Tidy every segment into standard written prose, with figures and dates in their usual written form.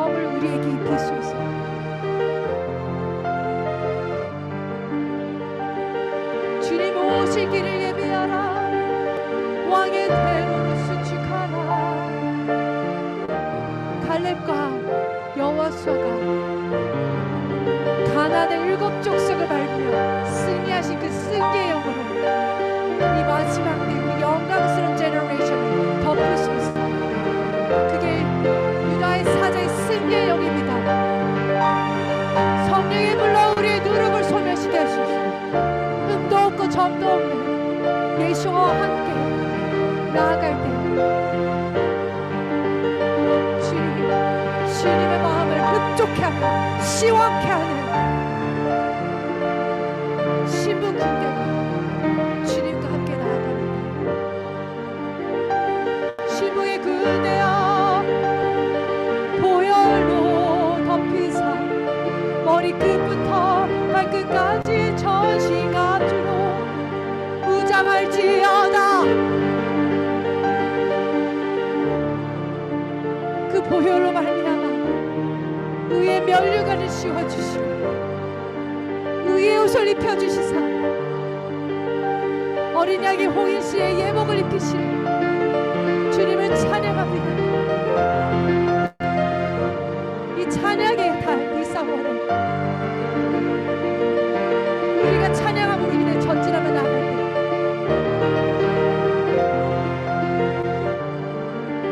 마음을 우리에게 입히소서. 주님 오실 길을 예비하라. 왕의 대로를 수축하라. 갈렙과 여호수아가 가나안의 7 족속을 밟으며 승리하신 그 승리의 영으로 이 마지막 때 우리 영광스러운 제너레이션을 덮으소서. 그게 유다의 사자의 승리의 영입니다. 성령의 불러 우리의 누룩을 소멸시켜 주시고 흠도 없고 점도 없는 예수와 함께 나아갈 때 주님의 마음을 흡족해 하며 시원케 하는 신분 군대가 주님과 함께 나아갑니다. 신부의 군대여 보혈로 덮이사 머리끝부터 발끝까지 전신갑주로 무장할지어다. 그 보혈로 말미암아 의의 면류관을 씌워주시고 의의 옷을 입혀주시사 어린 양의 홍일시의 예복을 입히시는 주님을 찬양합니다. 이 찬양의 달, 이 3월에 우리가 찬양함으로 인해 전진하며 나갈 때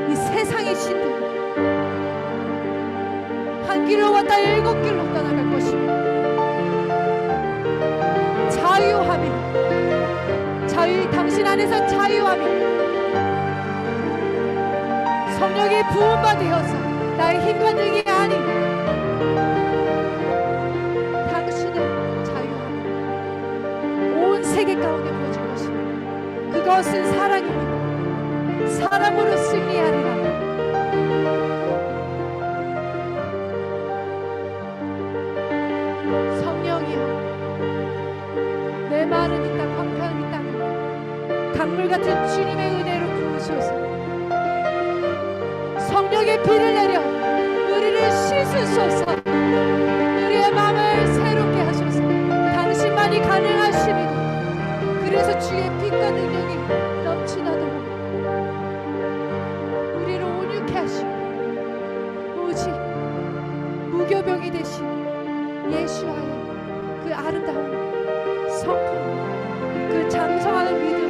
이 세상의 신들 한 길로 왔다 7 길로 떠나갈 것입니다. 자유함이 당신 안에서 자유함이 성령의 부음바 되어서 나의 힘과 능이 아닌 당신의 자유함이 온 세계 가운데 부어질 것입니다. 그것은 사랑입니다. 사랑으로 승리하리라. 내 마른 이 땅, 황폐한 이 땅을 강물 같은 주님의 은혜로 부으소서. 성령의 비를 내려 우리를 씻으소서. 우리의 마음을 새롭게 하소서. 당신만이 가능하십니다. 그래서 주의 빛과 능력이 넘치나도록 우리를 온유케 하시고 오직 무교병이 되신 예수와의 그 아름다운 성품, 그 장성하는 믿음을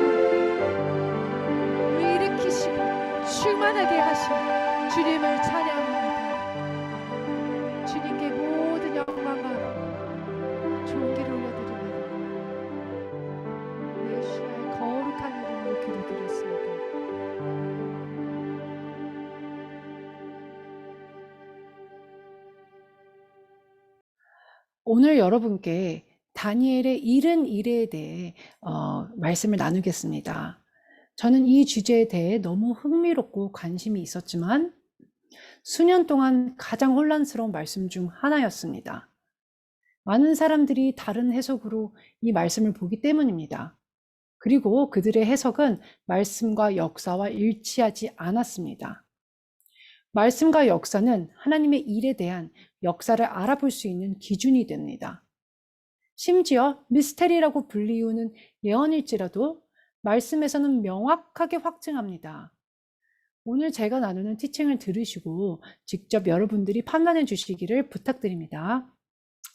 우리 일으키시고 충만하게 하신 주님을 찬양합니다. 주님께 모든 영광과 좋은 길을 올려드립니다. 예수의 거룩한 이름으로 기도드렸습니다. 오늘 여러분께 다니엘의 이른 일에 대해 말씀을 나누겠습니다. 저는 이 주제에 대해 너무 흥미롭고 관심이 있었지만 수년 동안 가장 혼란스러운 말씀 중 하나였습니다. 많은 사람들이 다른 해석으로 이 말씀을 보기 때문입니다. 그리고 그들의 해석은 말씀과 역사와 일치하지 않았습니다. 말씀과 역사는 하나님의 일에 대한 역사를 알아볼 수 있는 기준이 됩니다. 심지어 미스테리라고 불리우는 예언일지라도 말씀에서는 명확하게 확증합니다. 오늘 제가 나누는 티칭을 들으시고 직접 여러분들이 판단해 주시기를 부탁드립니다.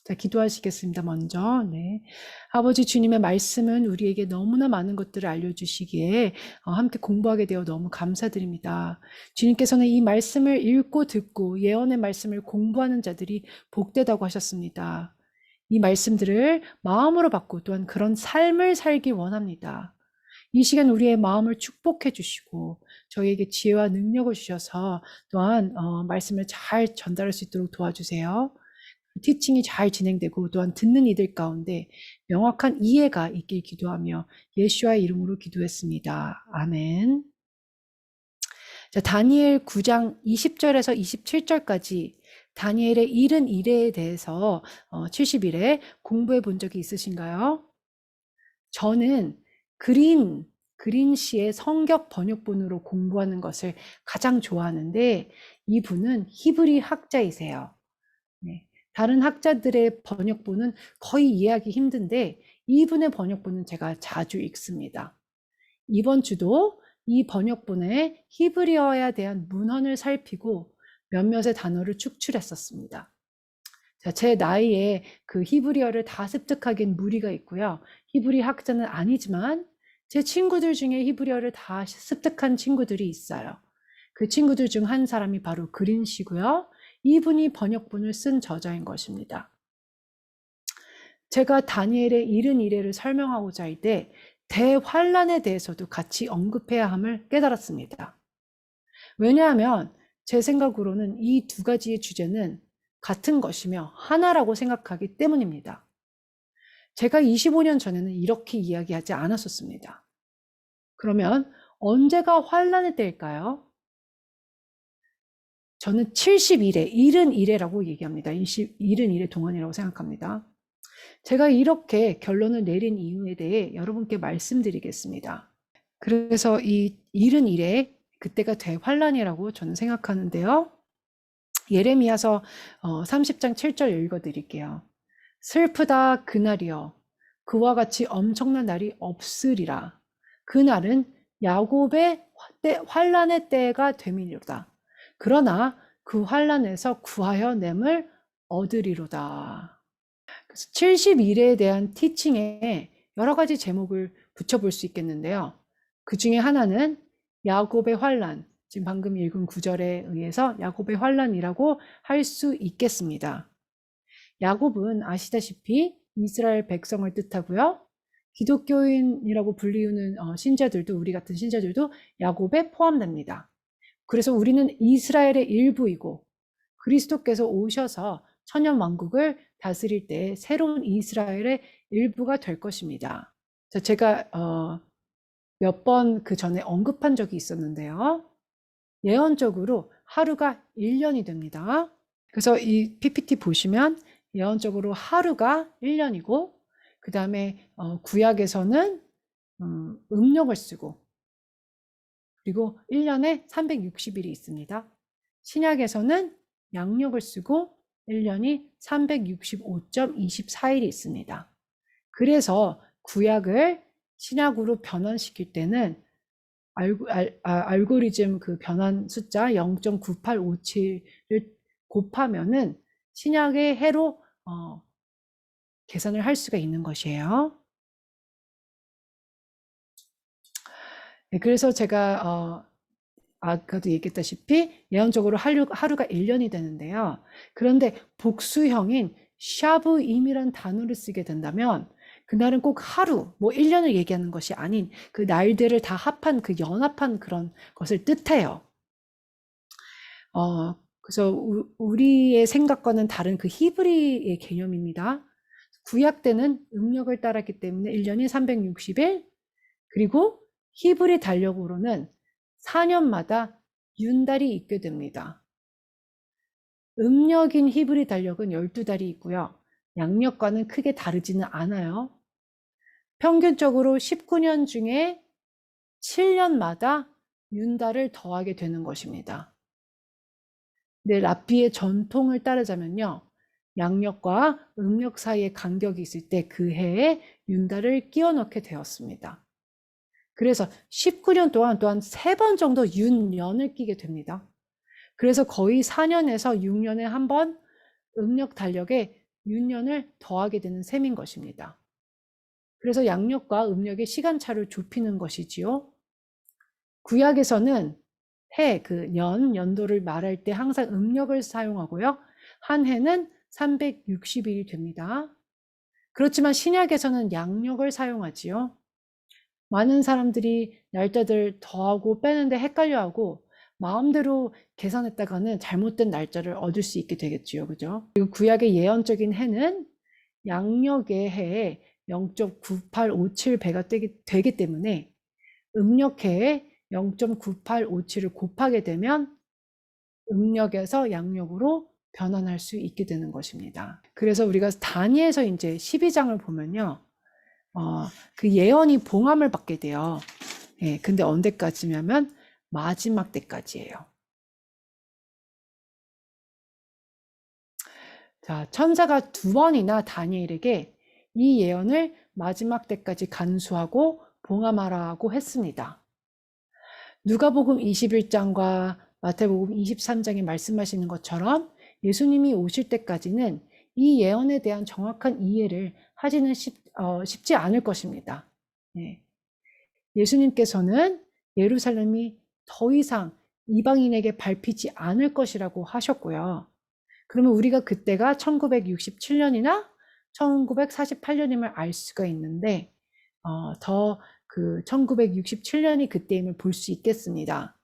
자, 기도하시겠습니다. 먼저. 네. 아버지 주님의 말씀은 우리에게 너무나 많은 것들을 알려주시기에 함께 공부하게 되어 너무 감사드립니다. 주님께서는 이 말씀을 읽고 듣고 예언의 말씀을 공부하는 자들이 복되다고 하셨습니다. 이 말씀들을 마음으로 받고 또한 그런 삶을 살기 원합니다. 이 시간 우리의 마음을 축복해 주시고 저희에게 지혜와 능력을 주셔서 또한 말씀을 잘 전달할 수 있도록 도와주세요. 티칭이 잘 진행되고 또한 듣는 이들 가운데 명확한 이해가 있길 기도하며 예수와의 이름으로 기도했습니다. 아멘. 자, 다니엘 9장 20절에서 27절까지 다니엘의 이른 일에 대해서 70일에 공부해 본 적이 있으신가요? 저는 그린 그린 씨의 성격 번역본으로 공부하는 것을 가장 좋아하는데 이분은 히브리 학자이세요. 네. 다른 학자들의 번역본은 거의 이해하기 힘든데 이분의 번역본은 제가 자주 읽습니다. 이번 주도 이 번역본의 히브리어에 대한 문헌을 살피고 몇몇의 단어를 축출했었습니다. 자, 제 나이에 그 히브리어를 다 습득하기엔 무리가 있고요. 히브리 학자는 아니지만 제 친구들 중에 히브리어를 다 습득한 친구들이 있어요. 그 친구들 중 한 사람이 바로 그린 씨고요. 이분이 번역본을 쓴 저자인 것입니다. 제가 다니엘의 71회를 설명하고자 할 때 대환란에 대해서도 같이 언급해야 함을 깨달았습니다. 왜냐하면 제 생각으로는 이 두 가지의 주제는 같은 것이며 하나라고 생각하기 때문입니다. 제가 25년 전에는 이렇게 이야기하지 않았었습니다. 그러면 언제가 환란의 때일까요? 저는 71회, 71회라고 얘기합니다. 71회 동안이라고 생각합니다. 제가 이렇게 결론을 내린 이유에 대해 여러분께 말씀드리겠습니다. 그래서 이 71회, 그때가 대환란이라고 저는 생각하는데요. 예레미야서 30장 7절 읽어드릴게요. 슬프다 그날이여 그와 같이 엄청난 날이 없으리라. 그날은 야곱의 환란의 때가 됨이로다. 그러나 그 환란에서 구하여 냄을 얻으리로다. 그래서 71회에 대한 티칭에 여러 가지 제목을 붙여볼 수 있겠는데요. 그 중에 하나는 야곱의 환란, 지금 방금 읽은 구절에 의해서 야곱의 환란이라고 할 수 있겠습니다. 야곱은 아시다시피 이스라엘 백성을 뜻하고요. 기독교인이라고 불리우는 신자들도, 우리 같은 신자들도 야곱에 포함됩니다. 그래서 우리는 이스라엘의 일부이고 그리스도께서 오셔서 천년 왕국을 다스릴 때 새로운 이스라엘의 일부가 될 것입니다. 제가 몇 번 그 전에 언급한 적이 있었는데요. 예언적으로 하루가 1년이 됩니다. 그래서 이 PPT 보시면 예언적으로 하루가 1년이고 그 다음에 구약에서는 음력을 쓰고 그리고 1년에 360일이 있습니다. 신약에서는 양력을 쓰고 1년이 365.24일이 있습니다. 그래서 구약을 신약으로 변환시킬 때는 알고리즘 그 변환 숫자 0.9857을 곱하면은 신약의 해로 계산을 할 수가 있는 것이에요. 네, 그래서 제가 아까도 얘기했다시피 예언적으로 하루가 1년이 되는데요. 그런데 복수형인 샤브임이란 단어를 쓰게 된다면 그날은 꼭 하루, 뭐 1년을 얘기하는 것이 아닌 그 날들을 다 합한 그 연합한 그런 것을 뜻해요. 그래서 우리의 생각과는 다른 그 히브리의 개념입니다. 구약 때는 음력을 따랐기 때문에 1년이 360일, 그리고 히브리 달력으로는 4년마다 윤달이 있게 됩니다. 음력인 히브리 달력은 12달이 있고요. 양력과는 크게 다르지는 않아요. 평균적으로 19년 중에 7년마다 윤달을 더하게 되는 것입니다. 네, 랍비의 전통을 따르자면요. 양력과 음력 사이에 간격이 있을 때 그 해에 윤달을 끼워 넣게 되었습니다. 그래서 19년 동안 또한 3번 정도 윤년을 끼게 됩니다. 그래서 거의 4년에서 6년에 한 번 음력 달력에 윤년을 더하게 되는 셈인 것입니다. 그래서 양력과 음력의 시간차를 좁히는 것이지요. 구약에서는 연도를 말할 때 항상 음력을 사용하고요. 한 해는 360일이 됩니다. 그렇지만 신약에서는 양력을 사용하지요. 많은 사람들이 날짜들 더하고 빼는데 헷갈려하고 마음대로 계산했다가는 잘못된 날짜를 얻을 수 있게 되겠지요. 그죠? 그리고 구약의 예언적인 해는 양력의 해에 0.9857배가 되기 때문에 음력해에 0.9857을 곱하게 되면 음력에서 양력으로 변환할 수 있게 되는 것입니다. 그래서 우리가 다니엘서 이제 12장을 보면요. 그 예언이 봉함을 받게 돼요. 예, 근데 언제까지냐면 마지막 때까지예요. 자, 천사가 2번이나 다니엘에게 이 예언을 마지막 때까지 간수하고 봉함하라고 했습니다. 누가복음 21장과 마태복음 23장에 말씀하시는 것처럼 예수님이 오실 때까지는 이 예언에 대한 정확한 이해를 하지는 쉽지 않을 것입니다. 네. 예수님께서는 예루살렘이 더 이상 이방인에게 밟히지 않을 것이라고 하셨고요. 그러면 우리가 그때가 1967년이나 1948년임을 알 수가 있는데 더 그 1967년이 그때임을 볼 수 있겠습니다.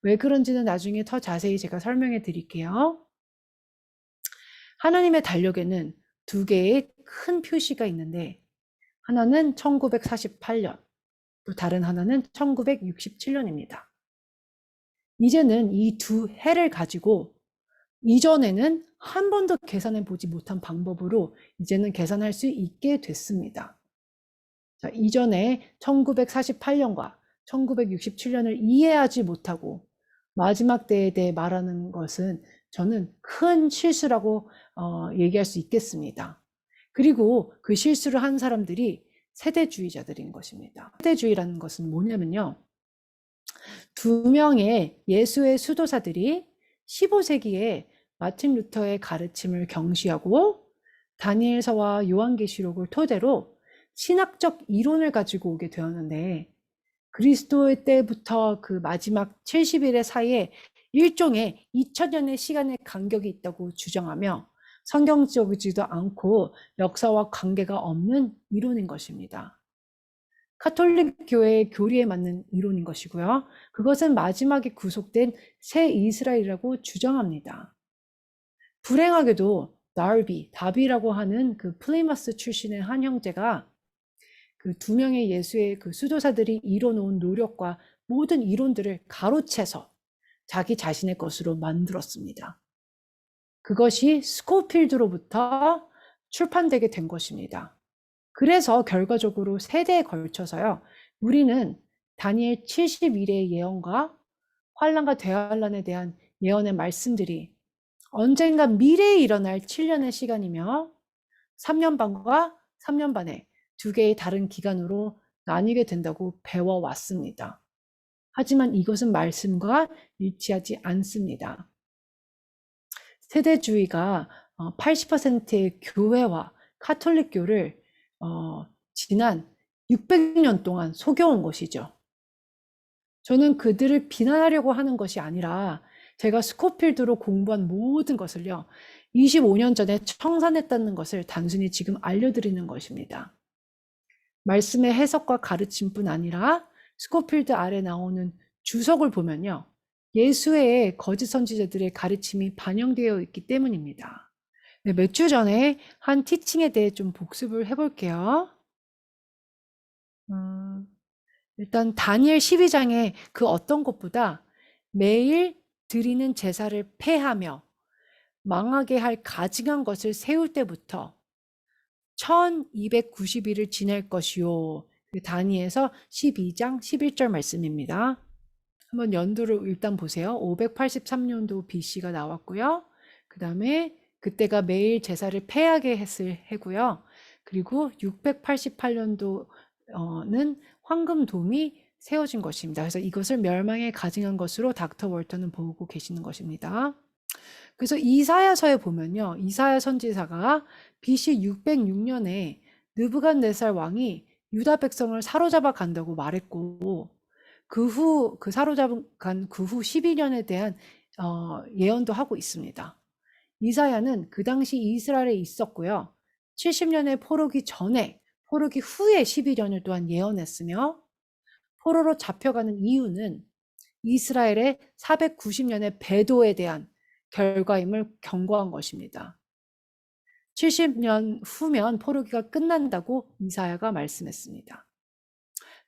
왜 그런지는 나중에 더 자세히 제가 설명해 드릴게요. 하나님의 달력에는 2개의 큰 표시가 있는데 하나는 1948년, 또 다른 하나는 1967년입니다. 이제는 이 2해를 가지고 이전에는 한 번도 계산해 보지 못한 방법으로 이제는 계산할 수 있게 됐습니다. 자, 이전에 1948년과 1967년을 이해하지 못하고 마지막 때에 대해 말하는 것은 저는 큰 실수라고 얘기할 수 있겠습니다. 그리고 그 실수를 한 사람들이 세대주의자들인 것입니다. 세대주의라는 것은 뭐냐면요. 2명의 예수의 수도사들이 15세기에 마틴 루터의 가르침을 경시하고 다니엘서와 요한계시록을 토대로 신학적 이론을 가지고 오게 되었는데 그리스도의 때부터 그 마지막 70일의 사이에 일종의 2000년의 시간의 간격이 있다고 주장하며 성경적이지도 않고 역사와 관계가 없는 이론인 것입니다. 카톨릭 교회의 교리에 맞는 이론인 것이고요. 그것은 마지막에 구속된 새 이스라엘이라고 주장합니다. 불행하게도 다비라고 하는 그 플리머스 출신의 한 형제가 그 2명의 예수의 그 수도사들이 이뤄놓은 노력과 모든 이론들을 가로채서 자기 자신의 것으로 만들었습니다. 그것이 스코필드로부터 출판되게 된 것입니다. 그래서 결과적으로 세대에 걸쳐서요. 우리는 다니엘 71의 예언과 환란과 대환란에 대한 예언의 말씀들이 언젠가 미래에 일어날 7년의 시간이며 3년 반과 3년 반의 2개의 다른 기간으로 나뉘게 된다고 배워왔습니다. 하지만 이것은 말씀과 일치하지 않습니다. 세대주의가 80%의 교회와 카톨릭교를 지난 600년 동안 속여온 것이죠. 저는 그들을 비난하려고 하는 것이 아니라 제가 스코필드로 공부한 모든 것을요. 25년 전에 청산했다는 것을 단순히 지금 알려드리는 것입니다. 말씀의 해석과 가르침뿐 아니라 스코필드 아래 나오는 주석을 보면요. 예수의 거짓 선지자들의 가르침이 반영되어 있기 때문입니다. 네, 몇 주 전에 한 티칭에 대해 좀 복습을 해볼게요. 일단 다니엘 12장에 그 어떤 것보다 매일 드리는 제사를 폐하며 망하게 할 가증한 것을 세울 때부터 1290일을 지낼 것이요. 다니엘서 12장 11절 말씀입니다. 한번 연도를 일단 보세요. 583년도 BC가 나왔고요. 그 다음에 그때가 매일 제사를 폐하게 했을 해고요. 그리고 688년도는 황금돔이 세워진 것입니다. 그래서 이것을 멸망에 가증한 것으로 닥터 월터는 보고 계시는 것입니다. 그래서 이사야서에 보면요. 이사야 선지자가 BC 606년에 느부갓네살 왕이 유다 백성을 사로잡아 간다고 말했고 그 사로잡은 그 후 12년에 대한 예언도 하고 있습니다. 이사야는 그 당시 이스라엘에 있었고요. 70년의 포로기 전에 포로기 후에 12년을 또한 예언했으며 포로로 잡혀가는 이유는 이스라엘의 490년의 배도에 대한 결과임을 경고한 것입니다. 70년 후면 포로기가 끝난다고 이사야가 말씀했습니다.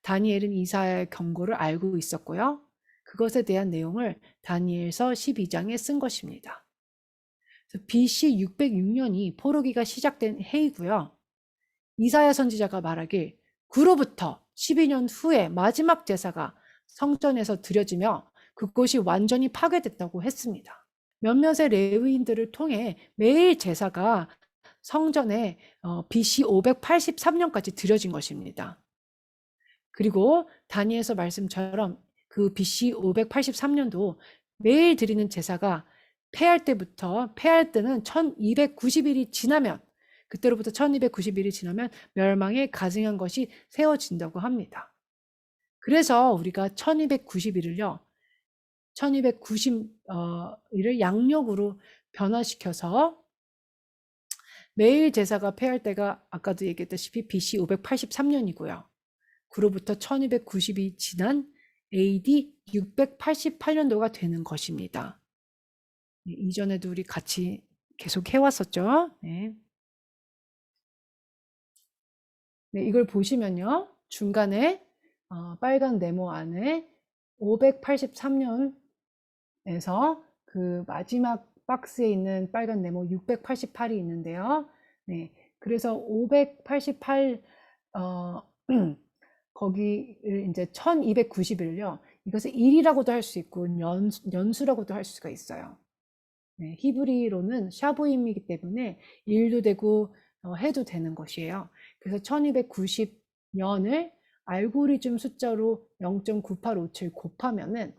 다니엘은 이사야의 경고를 알고 있었고요. 그것에 대한 내용을 다니엘서 12장에 쓴 것입니다. BC 606년이 포로기가 시작된 해이고요. 이사야 선지자가 말하길 그로부터 12년 후에 마지막 제사가 성전에서 드려지며 그곳이 완전히 파괴됐다고 했습니다. 몇몇의 레위인들을 통해 매일 제사가 성전에 BC 583년까지 드려진 것입니다. 그리고 다니엘서 말씀처럼 그 BC 583년도 매일 드리는 제사가 폐할 때는 1290일이 지나면, 그때로부터 1290일이 지나면 멸망에 가증한 것이 세워진다고 합니다. 그래서 우리가 1290일을요, 1290일을 양력으로 변화시켜서 매일 제사가 폐할 때가 아까도 얘기했다시피 BC 583년이고요. 그로부터 1290이 지난 AD 688년도가 되는 것입니다. 이전에도 우리 같이 계속 해왔었죠. 네. 네, 이걸 보시면요. 중간에 빨간 네모 안에 583년에서 그 마지막 박스에 있는 빨간 네모 688이 있는데요. 네, 그래서 588 거기를 이제 1290일요. 이것을 일이라고도 할 수 있고 연수라고도 할 수가 있어요. 네, 히브리로는 샤부임이기 때문에 일도 되고 해도 되는 것이에요. 그래서 1290년을 알고리즘 숫자로 0.9857 곱하면은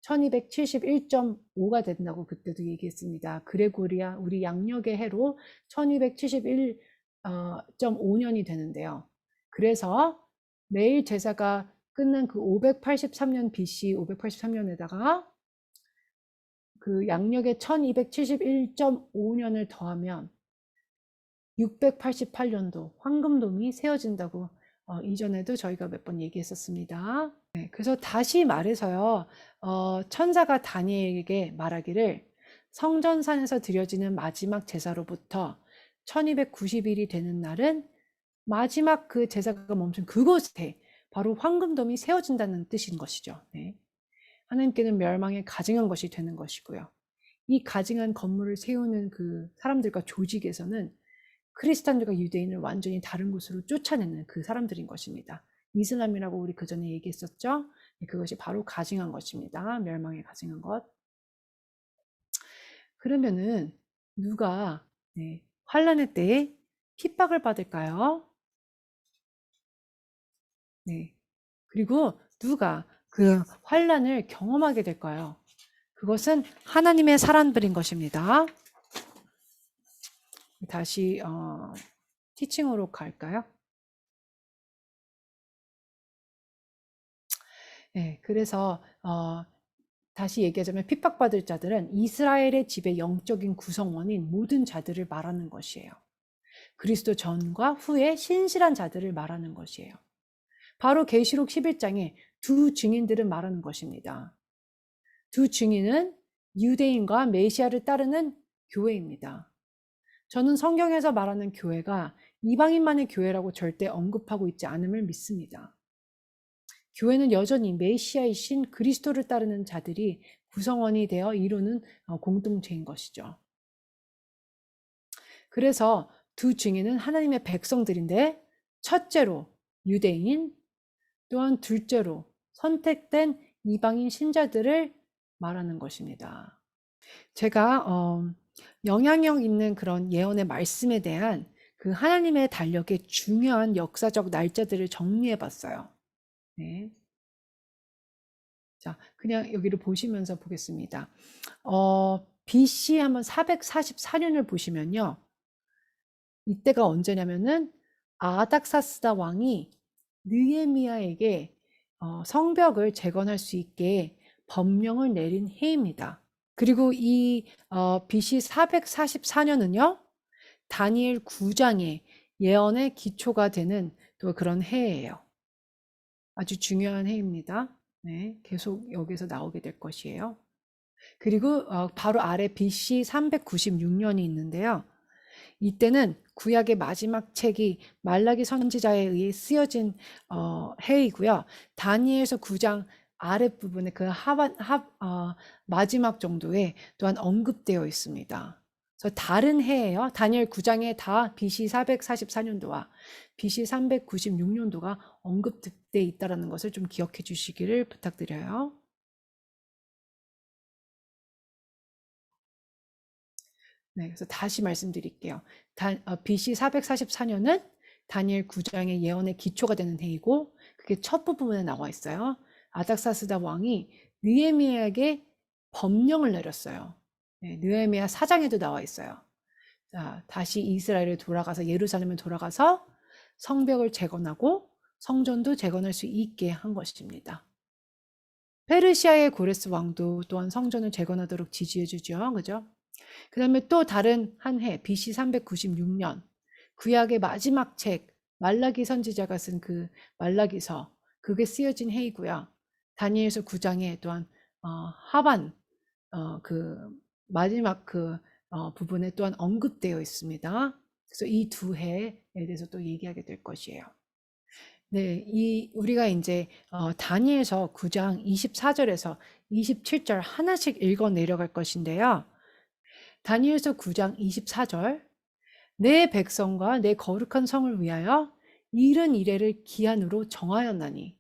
1271.5가 된다고 그때도 얘기했습니다. 그레고리아 우리 양력의 해로 1271.5년이 되는데요. 그래서 매일 제사가 끝난 그 583년 BC 583년에다가 그 양력의 1271.5년을 더하면 688년도 황금돔이 세워진다고 이전에도 저희가 몇 번 얘기했었습니다. 네, 그래서 다시 말해서요, 천사가 다니엘에게 말하기를 성전산에서 드려지는 마지막 제사로부터 1290일이 되는 날은 마지막 그 제사가 멈춘 그곳에 바로 황금돔이 세워진다는 뜻인 것이죠. 네. 하나님께는 멸망에 가증한 것이 되는 것이고요. 이 가증한 건물을 세우는 그 사람들과 조직에서는 크리스찬들과 유대인을 완전히 다른 곳으로 쫓아내는 그 사람들인 것입니다. 이슬람이라고 우리 그 전에 얘기했었죠. 그것이 바로 가증한 것입니다. 멸망에 가증한 것. 그러면은 누가 환란의 때에 핍박을 받을까요? 네. 그리고 누가 그 환란을 경험하게 될까요? 그것은 하나님의 사람들인 것입니다. 다시 티칭으로 갈까요? 네, 그래서 다시 얘기하자면 핍박받을 자들은 이스라엘의 집의 영적인 구성원인 모든 자들을 말하는 것이에요. 그리스도 전과 후에 신실한 자들을 말하는 것이에요. 바로 계시록 11장에 두 증인들을 말하는 것입니다. 두 증인은 유대인과 메시아를 따르는 교회입니다. 저는 성경에서 말하는 교회가 이방인만의 교회라고 절대 언급하고 있지 않음을 믿습니다. 교회는 여전히 메시아이신 그리스도를 따르는 자들이 구성원이 되어 이루는 공동체인 것이죠. 그래서 두 증인은 하나님의 백성들인데, 첫째로 유대인, 또한 둘째로 선택된 이방인 신자들을 말하는 것입니다. 제가 영향력 있는 그런 예언의 말씀에 대한 그 하나님의 달력의 중요한 역사적 날짜들을 정리해 봤어요. 네. 자, 그냥 여기를 보시면서 보겠습니다. BC 한번 444년을 보시면요. 이때가 언제냐면은 아닥사스다 왕이 느헤미야에게 성벽을 재건할 수 있게 법령을 내린 해입니다. 그리고 이 BC 444년은요. 다니엘 9장의 예언의 기초가 되는 또 그런 해예요. 아주 중요한 해입니다. 네, 계속 여기서 나오게 될 것이에요. 그리고 바로 아래 BC 396년이 있는데요. 이때는 구약의 마지막 책이 말라기 선지자에 의해 쓰여진 해이고요. 다니엘서 9장 아랫부분에 그 마지막 정도에 또한 언급되어 있습니다. 그래서 다른 해예요. 다니엘 9장에 다 BC 444년도와 BC 396년도가 언급돼 있다는 것을 좀 기억해 주시기를 부탁드려요. 네, 그래서 다시 말씀드릴게요. BC 444년은 다니엘 9장의 예언의 기초가 되는 해이고, 그게 첫 부분에 나와 있어요. 아닥사스다 왕이 느헤미야에게 법령을 내렸어요. 네, 느헤미야 4장에도 나와 있어요. 자, 다시 이스라엘에 돌아가서 예루살렘에 돌아가서 성벽을 재건하고 성전도 재건할 수 있게 한 것입니다. 페르시아의 고레스 왕도 또한 성전을 재건하도록 지지해 주죠. 그죠? 그 다음에 또 다른 한 해, BC 396년, 구약의 마지막 책, 말라기 선지자가 쓴 그 말라기서, 그게 쓰여진 해이고요. 다니엘서 9장에 또한 하반, 그 마지막 그 부분에 또한 언급되어 있습니다. 그래서 이 두 해에 대해서 또 얘기하게 될 것이에요. 네, 우리가 이제 다니엘서 9장 24절에서 27절 하나씩 읽어 내려갈 것인데요. 다니엘서 9장 24절, 내 백성과 내 거룩한 성을 위하여 이른 이래를 기한으로 정하였나니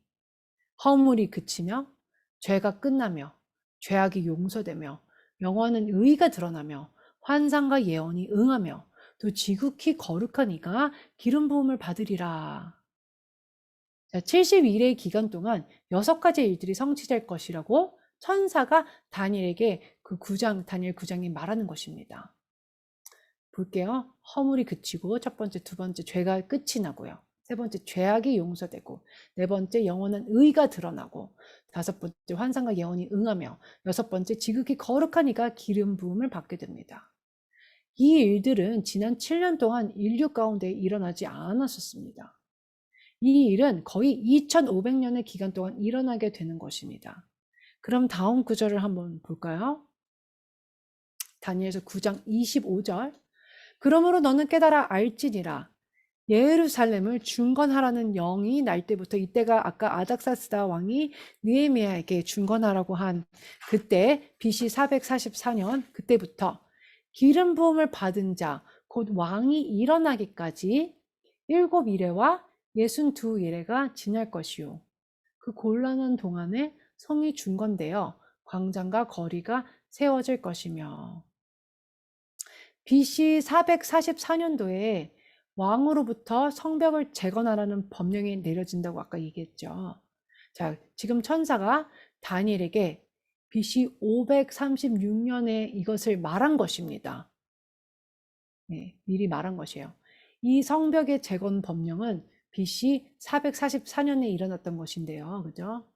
허물이 그치며 죄가 끝나며 죄악이 용서되며 영원한 의가 드러나며 환상과 예언이 응하며 또 지극히 거룩한 이가 기름 부음을 받으리라. 자, 71의 기간 동안 6가지 일들이 성취될 것이라고 천사가 다니엘에게 그 다니엘 9장이 말하는 것입니다. 볼게요. 허물이 그치고, 첫 번째, 두 번째, 죄가 끝이 나고요. 세 번째, 죄악이 용서되고, 네 번째, 영원한 의가 드러나고, 다섯 번째, 환상과 예언이 응하며, 여섯 번째, 지극히 거룩한 이가 기름 부음을 받게 됩니다. 이 일들은 지난 7년 동안 인류 가운데 일어나지 않았었습니다. 이 일은 거의 2500년의 기간 동안 일어나게 되는 것입니다. 그럼 다음 구절을 한번 볼까요? 다니엘서 9장 25절. 그러므로 너는 깨달아 알지니라. 예루살렘을 중건하라는 영이 날 때부터, 이때가 아까 아닥사스다 왕이 느헤미야에게 중건하라고 한 그때 BC 444년 그때부터 기름 부음을 받은 자 곧 왕이 일어나기까지 7이레와 62이레가 지날 것이요. 그 곤란한 동안에 성이 중건되어 광장과 거리가 세워질 것이며, BC 444년도에 왕으로부터 성벽을 재건하라는 법령이 내려진다고 아까 얘기했죠. 자, 지금 천사가 다니엘에게 BC 536년에 이것을 말한 것입니다. 네, 미리 말한 것이에요. 이 성벽의 재건 법령은 BC 444년에 일어났던 것인데요. 그죠?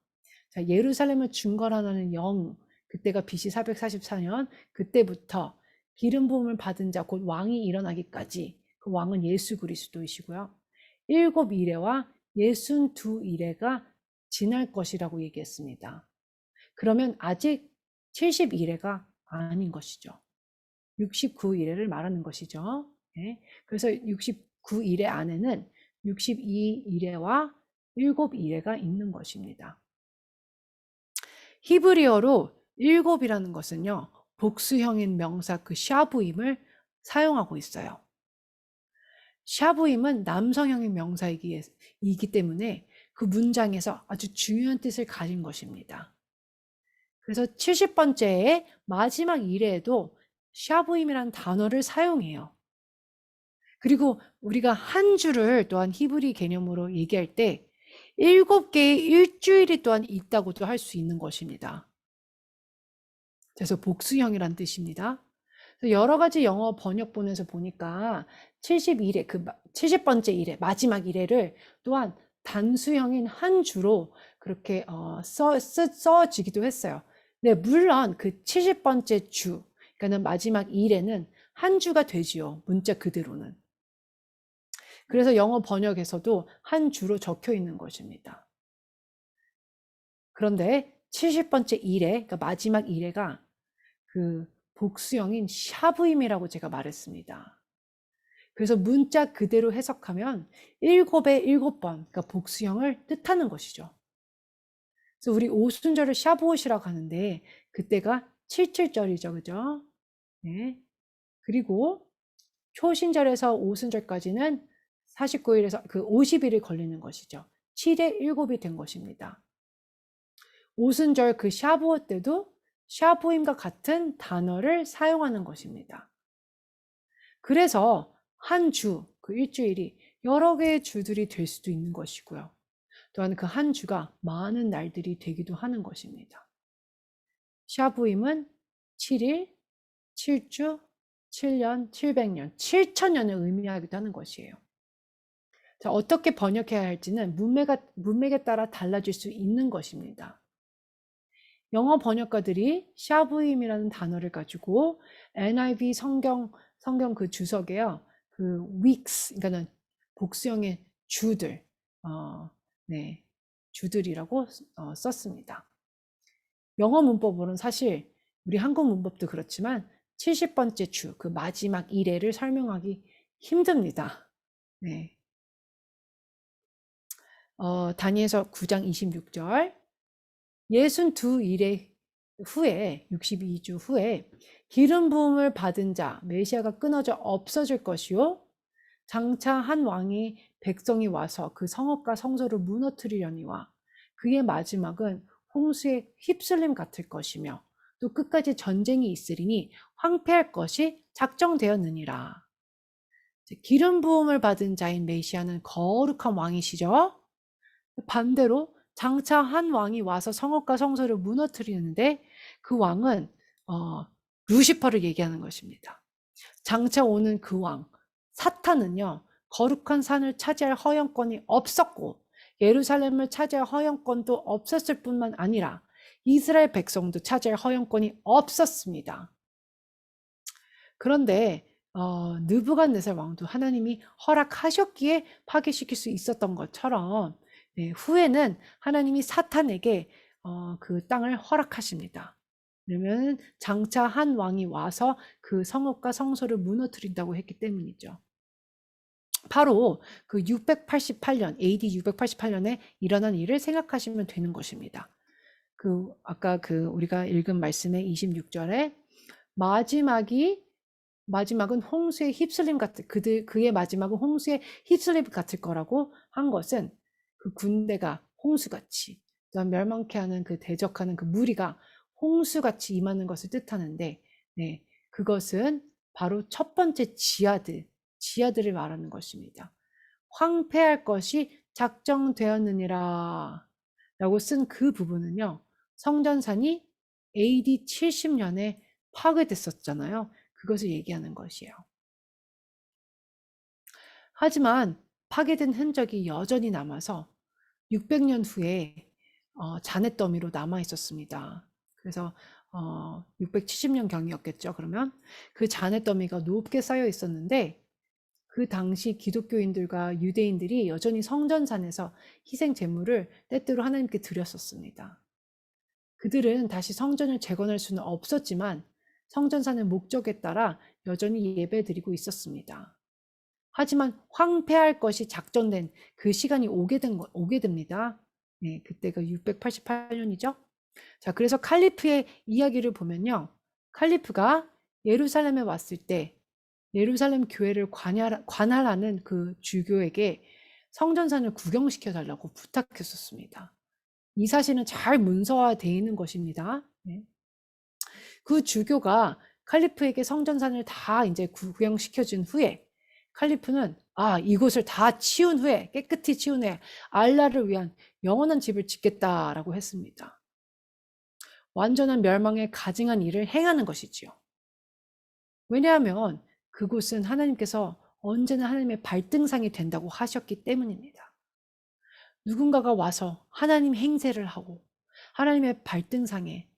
자, 예루살렘을 중건하는 영, 그때가 BC 444년, 그때부터 기름 부음을 받은 자, 곧 왕이 일어나기까지, 그 왕은 예수 그리스도이시고요. 7이레와 62이레가 지날 것이라고 얘기했습니다. 그러면 아직 71회가 아닌 것이죠. 69일회를 말하는 것이죠. 네. 그래서 69일회 안에는 62일회와 7일회가 있는 것입니다. 히브리어로 7이라는 것은요, 복수형인 명사 그 샤부임을 사용하고 있어요. 샤부임은 남성형인 명사이기 때문에 그 문장에서 아주 중요한 뜻을 가진 것입니다. 그래서 70번째의 마지막 일에도 샤부임이라는 단어를 사용해요. 그리고 우리가 한 주를 또한 히브리 개념으로 얘기할 때 7개의 일주일이 또한 있다고도 할 수 있는 것입니다. 그래서 복수형이란 뜻입니다. 여러 가지 영어 번역본에서 보니까 71회, 그 70번째 일회, 마지막 일회를 또한 단수형인 한 주로 그렇게 써지기도 했어요. 네, 물론 그 70번째 주, 그러니까 마지막 일회는 한 주가 되지요. 문자 그대로는. 그래서 영어 번역에서도 한 주로 적혀 있는 것입니다. 그런데 70번째 일회, 그러니까 마지막 일회가 그 복수형인 샤부임이라고 제가 말했습니다. 그래서 문자 그대로 해석하면 7의 7번, 그러니까 복수형을 뜻하는 것이죠. 그래서 우리 오순절을 샤부옷이라고 하는데 그때가 77절이죠. 그죠? 네. 그리고 초신절에서 오순절까지는 49일에서 그 50일이 걸리는 것이죠. 7에 7이 된 것입니다. 오순절 그 샤부어 때도 샤부임과 같은 단어를 사용하는 것입니다. 그래서 한 주, 그 일주일이 여러 개의 주들이 될 수도 있는 것이고요. 또한 그 한 주가 많은 날들이 되기도 하는 것입니다. 샤부임은 7일, 7주, 7년, 700년, 7천년을 의미하기도 하는 것이에요. 자, 어떻게 번역해야 할지는 문맥에 따라 달라질 수 있는 것입니다. 영어 번역가들이 샤부임이라는 단어를 가지고 NIV 성경 그 주석에요. 그 weeks, 그러니까는 복수형의 주들, 네, 주들이라고 썼습니다. 영어 문법으로는 사실 우리 한국 문법도 그렇지만 70번째 주, 그 마지막 일회를 설명하기 힘듭니다. 네. 다니엘서 9장 26절 62일의 후에 62주 후에 기름 부음을 받은 자 메시아가 끊어져 없어질 것이요 장차 한 왕이 백성이 와서 그 성읍과 성소를 무너뜨리려니와 그의 마지막은 홍수의 휩쓸림 같을 것이며 또 끝까지 전쟁이 있으리니 황폐할 것이 작정되었느니라. 기름 부음을 받은 자인 메시아는 거룩한 왕이시죠. 반대로 장차 한 왕이 와서 성읍과 성소를 무너뜨리는데 그 왕은 루시퍼를 얘기하는 것입니다. 장차 오는 그 왕, 사탄은요, 거룩한 산을 차지할 허용권이 없었고 예루살렘을 차지할 허용권도 없었을 뿐만 아니라 이스라엘 백성도 차지할 허용권이 없었습니다. 그런데 느부갓네살 왕도 하나님이 허락하셨기에 파괴시킬 수 있었던 것처럼 네, 후에는 하나님이 사탄에게 그 땅을 허락하십니다. 왜냐면 장차 한 왕이 와서 그 성읍과 성소를 무너뜨린다고 했기 때문이죠. 바로 그 688년, AD 688년에 일어난 일을 생각하시면 되는 것입니다. 그 아까 그 우리가 읽은 말씀의 26절에 마지막은 홍수의 휩쓸림 같을 그의 마지막은 홍수의 휩쓸림 같을 거라고 한 것은 그 군대가 홍수같이 또한 멸망케 하는 그 대적하는 그 무리가 홍수같이 임하는 것을 뜻하는데 네, 그것은 바로 첫 번째 지하들을 말하는 것입니다. 황폐할 것이 작정되었느니라 라고 쓴 그 부분은요. 성전산이 AD 70년에 파괴됐었잖아요. 그것을 얘기하는 것이에요. 하지만 파괴된 흔적이 여전히 남아서 600년 후에 잔해 더미로 남아 있었습니다. 그래서 670년 경이었겠죠. 그러면 그 잔해 더미가 높게 쌓여 있었는데 그 당시 기독교인들과 유대인들이 여전히 성전산에서 희생 제물을 때때로 하나님께 드렸었습니다. 그들은 다시 성전을 재건할 수는 없었지만 성전산의 목적에 따라 여전히 예배드리고 있었습니다. 하지만 황폐할 것이 작정된 그 시간이 오게 됩니다. 네, 그때가 688년이죠. 자, 그래서 칼리프의 이야기를 보면요. 칼리프가 예루살렘에 왔을 때 예루살렘 교회를 관할하는 그 주교에게 성전산을 구경시켜 달라고 부탁했었습니다. 이 사실은 잘 문서화되어 있는 것입니다. 네. 그 주교가 칼리프에게 성전산을 다 이제 구경시켜 준 후에 칼리프는 이곳을 다 치운 후에 깨끗이 치운 후에 알라를 위한 영원한 집을 짓겠다라고 했습니다. 완전한 멸망에 가증한 일을 행하는 것이지요. 왜냐하면 그곳은 하나님께서 언제나 하나님의 발등상이 된다고 하셨기 때문입니다. 누군가가 와서 하나님 행세를 하고 하나님의 발등상에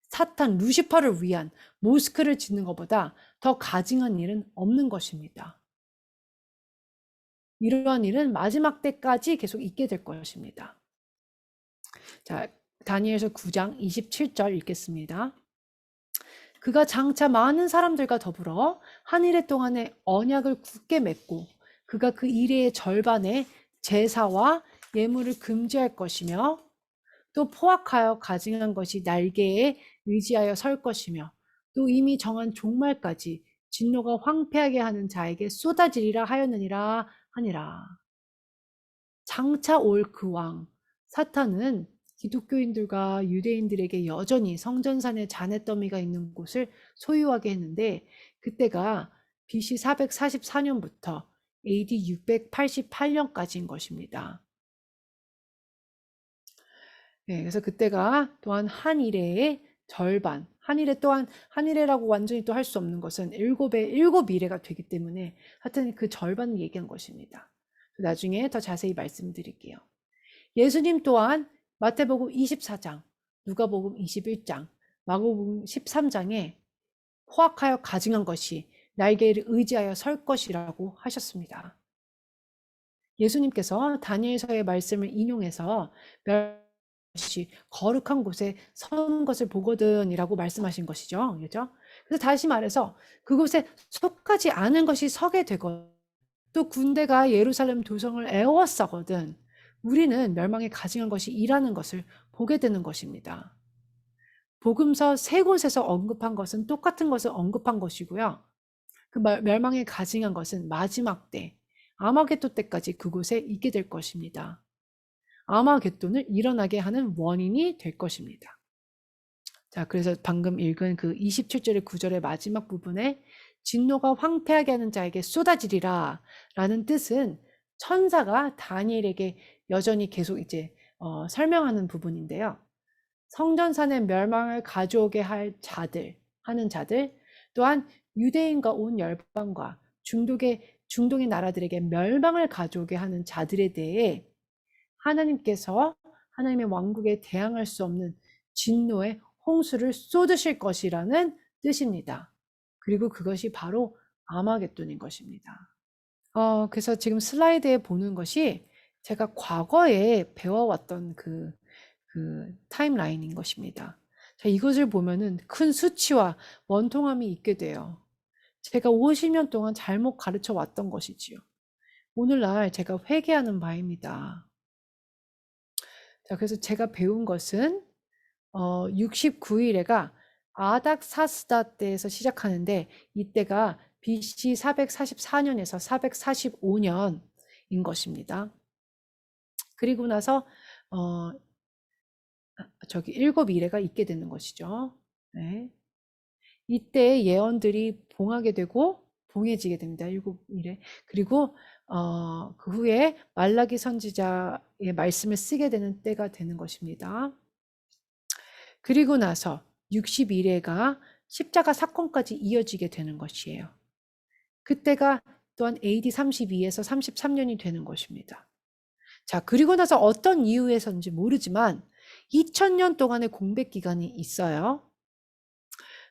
사탄 루시퍼를 위한 모스크를 짓는 것보다 더 가증한 일은 없는 것입니다. 이러한 일은 마지막 때까지 계속 있게 될 것입니다. 자, 다니엘서 9장 27절 읽겠습니다. 그가 장차 많은 사람들과 더불어 한 일해 동안에 언약을 굳게 맺고 그가 그 일의 절반에 제사와 예물을 금지할 것이며 또 포악하여 가증한 것이 날개에 의지하여 설 것이며 또 이미 정한 종말까지 진노가 황폐하게 하는 자에게 쏟아지리라 하였느니라 하니라. 장차 올 그 왕, 사탄은 기독교인들과 유대인들에게 여전히 성전산에 잔해 더미가 있는 곳을 소유하게 했는데, 그때가 BC 444년부터 AD 688년까지인 것입니다. 네, 그래서 그때가 또한 한 일회의 절반, 한 일회 또한 한 일회라고 완전히 또 할 수 없는 것은 일곱 일회가 되기 때문에 하여튼 그 절반을 얘기한 것입니다. 나중에 더 자세히 말씀드릴게요. 예수님 또한 마태복음 24장, 누가복음 21장, 마가복음 13장에 포악하여 가증한 것이 날개를 의지하여 설 것이라고 하셨습니다. 예수님께서 다니엘서의 말씀을 인용해서 멸시 거룩한 곳에 선 것을 보거든이라고 말씀하신 것이죠. 그렇죠? 그래서 다시 말해서 그곳에 속하지 않은 것이 서게 되거든. 또 군대가 예루살렘 도성을 에워싸거든. 우리는 멸망에 가증한 것이 일하는 것을 보게 되는 것입니다. 복음서 세 곳에서 언급한 것은 똑같은 것을 언급한 것이고요. 그 멸망에 가증한 것은 마지막 때, 아마겟도 때까지 그곳에 있게 될 것입니다. 아마겟돈을 일어나게 하는 원인이 될 것입니다. 자, 그래서 방금 읽은 그 27절의 9절의 마지막 부분에 진노가 황폐하게 하는 자에게 쏟아지리라 라는 뜻은 천사가 다니엘에게 여전히 계속 이제 설명하는 부분인데요. 성전산의 멸망을 가져오게 할 자들, 하는 자들, 또한 유대인과 온 열방과 중동의 나라들에게 멸망을 가져오게 하는 자들에 대해 하나님께서 하나님의 왕국에 대항할 수 없는 진노의 홍수를 쏟으실 것이라는 뜻입니다. 그리고 그것이 바로 아마겟돈인 것입니다. 그래서 지금 슬라이드에 보는 것이 제가 과거에 배워왔던 그 타임라인인 것입니다. 자, 이것을 보면은 큰 수치와 원통함이 있게 돼요. 제가 50년 동안 잘못 가르쳐 왔던 것이지요. 오늘날 제가 회개하는 바입니다. 자, 그래서 제가 배운 것은 69일에가 아닥사스다 때에서 시작하는데 이때가 BC 444년에서 445년인 것입니다. 그리고 나서 일곱 일회가 있게 되는 것이죠. 네. 이때 예언들이 봉하게 되고 봉해지게 됩니다. 일곱 일회. 그리고 그 후에 말라기 선지자의 말씀을 쓰게 되는 때가 되는 것입니다. 그리고 나서 61회가 십자가 사건까지 이어지게 되는 것이에요. 그때가 또한 AD 32에서 33년이 되는 것입니다. 자, 그리고 나서 어떤 이유에서인지 모르지만 2000년 동안의 공백 기간이 있어요.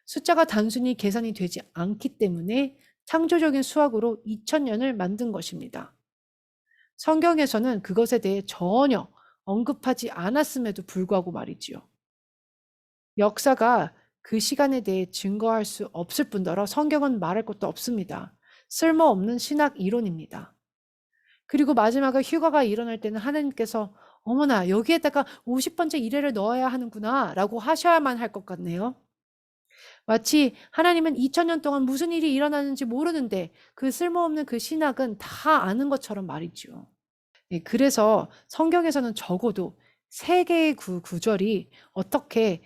숫자가 단순히 계산이 되지 않기 때문에 창조적인 수학으로 2000년을 만든 것입니다. 성경에서는 그것에 대해 전혀 언급하지 않았음에도 불구하고 말이지요. 역사가 그 시간에 대해 증거할 수 없을 뿐더러 성경은 말할 것도 없습니다. 쓸모없는 신학 이론입니다. 그리고 마지막에 휴가가 일어날 때는 하나님께서 어머나 여기에다가 50번째 이래를 넣어야 하는구나 라고 하셔야만 할 것 같네요. 마치 하나님은 2000년 동안 무슨 일이 일어나는지 모르는데 그 쓸모없는 그 신학은 다 아는 것처럼 말이죠. 네, 그래서 성경에서는 적어도 세 개의 구절이 어떻게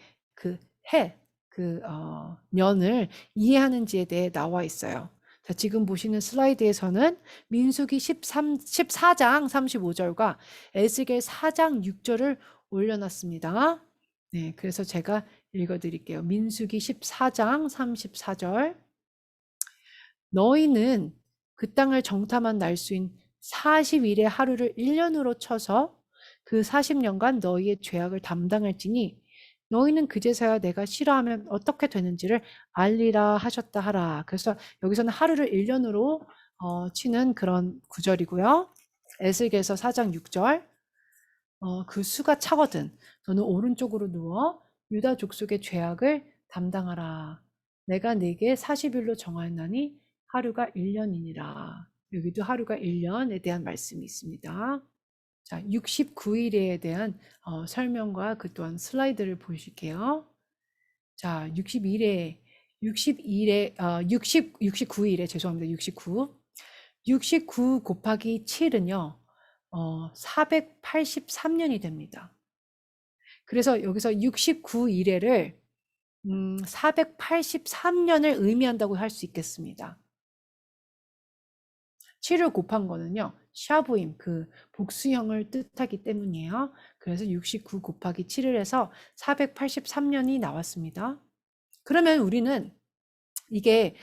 년을 이해하는지에 대해 나와 있어요. 자, 지금 보시는 슬라이드에서는 민수기 14장 35절과 에스겔 4장 6절을 올려놨습니다. 네, 그래서 제가 읽어드릴게요. 민수기 14장 34절. 너희는 그 땅을 정탐한 날수인 40일의 하루를 1년으로 쳐서 그 40년간 너희의 죄악을 담당할지니 너희는 그제서야 내가 싫어하면 어떻게 되는지를 알리라 하셨다 하라. 그래서 여기서는 하루를 1년으로 치는 그런 구절이고요. 에스겔서 4장 6절. 그 수가 차거든. 너는 오른쪽으로 누워 유다 족속의 죄악을 담당하라. 내가 네게 40일로 정하였나니 하루가 1년이니라. 여기도 하루가 1년에 대한 말씀이 있습니다. 자, 69일에 대한 설명과 그 또한 슬라이드를 보실게요. 자, 61회 69일에 죄송합니다. 69 곱하기 7은요. 483년이 됩니다. 그래서 여기서 69일에를 483년을 의미한다고 할 수 있겠습니다. 7을 곱한 거는요. 샤부임, 그 복수형을 뜻하기 때문이에요. 그래서 69 곱하기 7을 해서 483년이 나왔습니다. 그러면 우리는 이게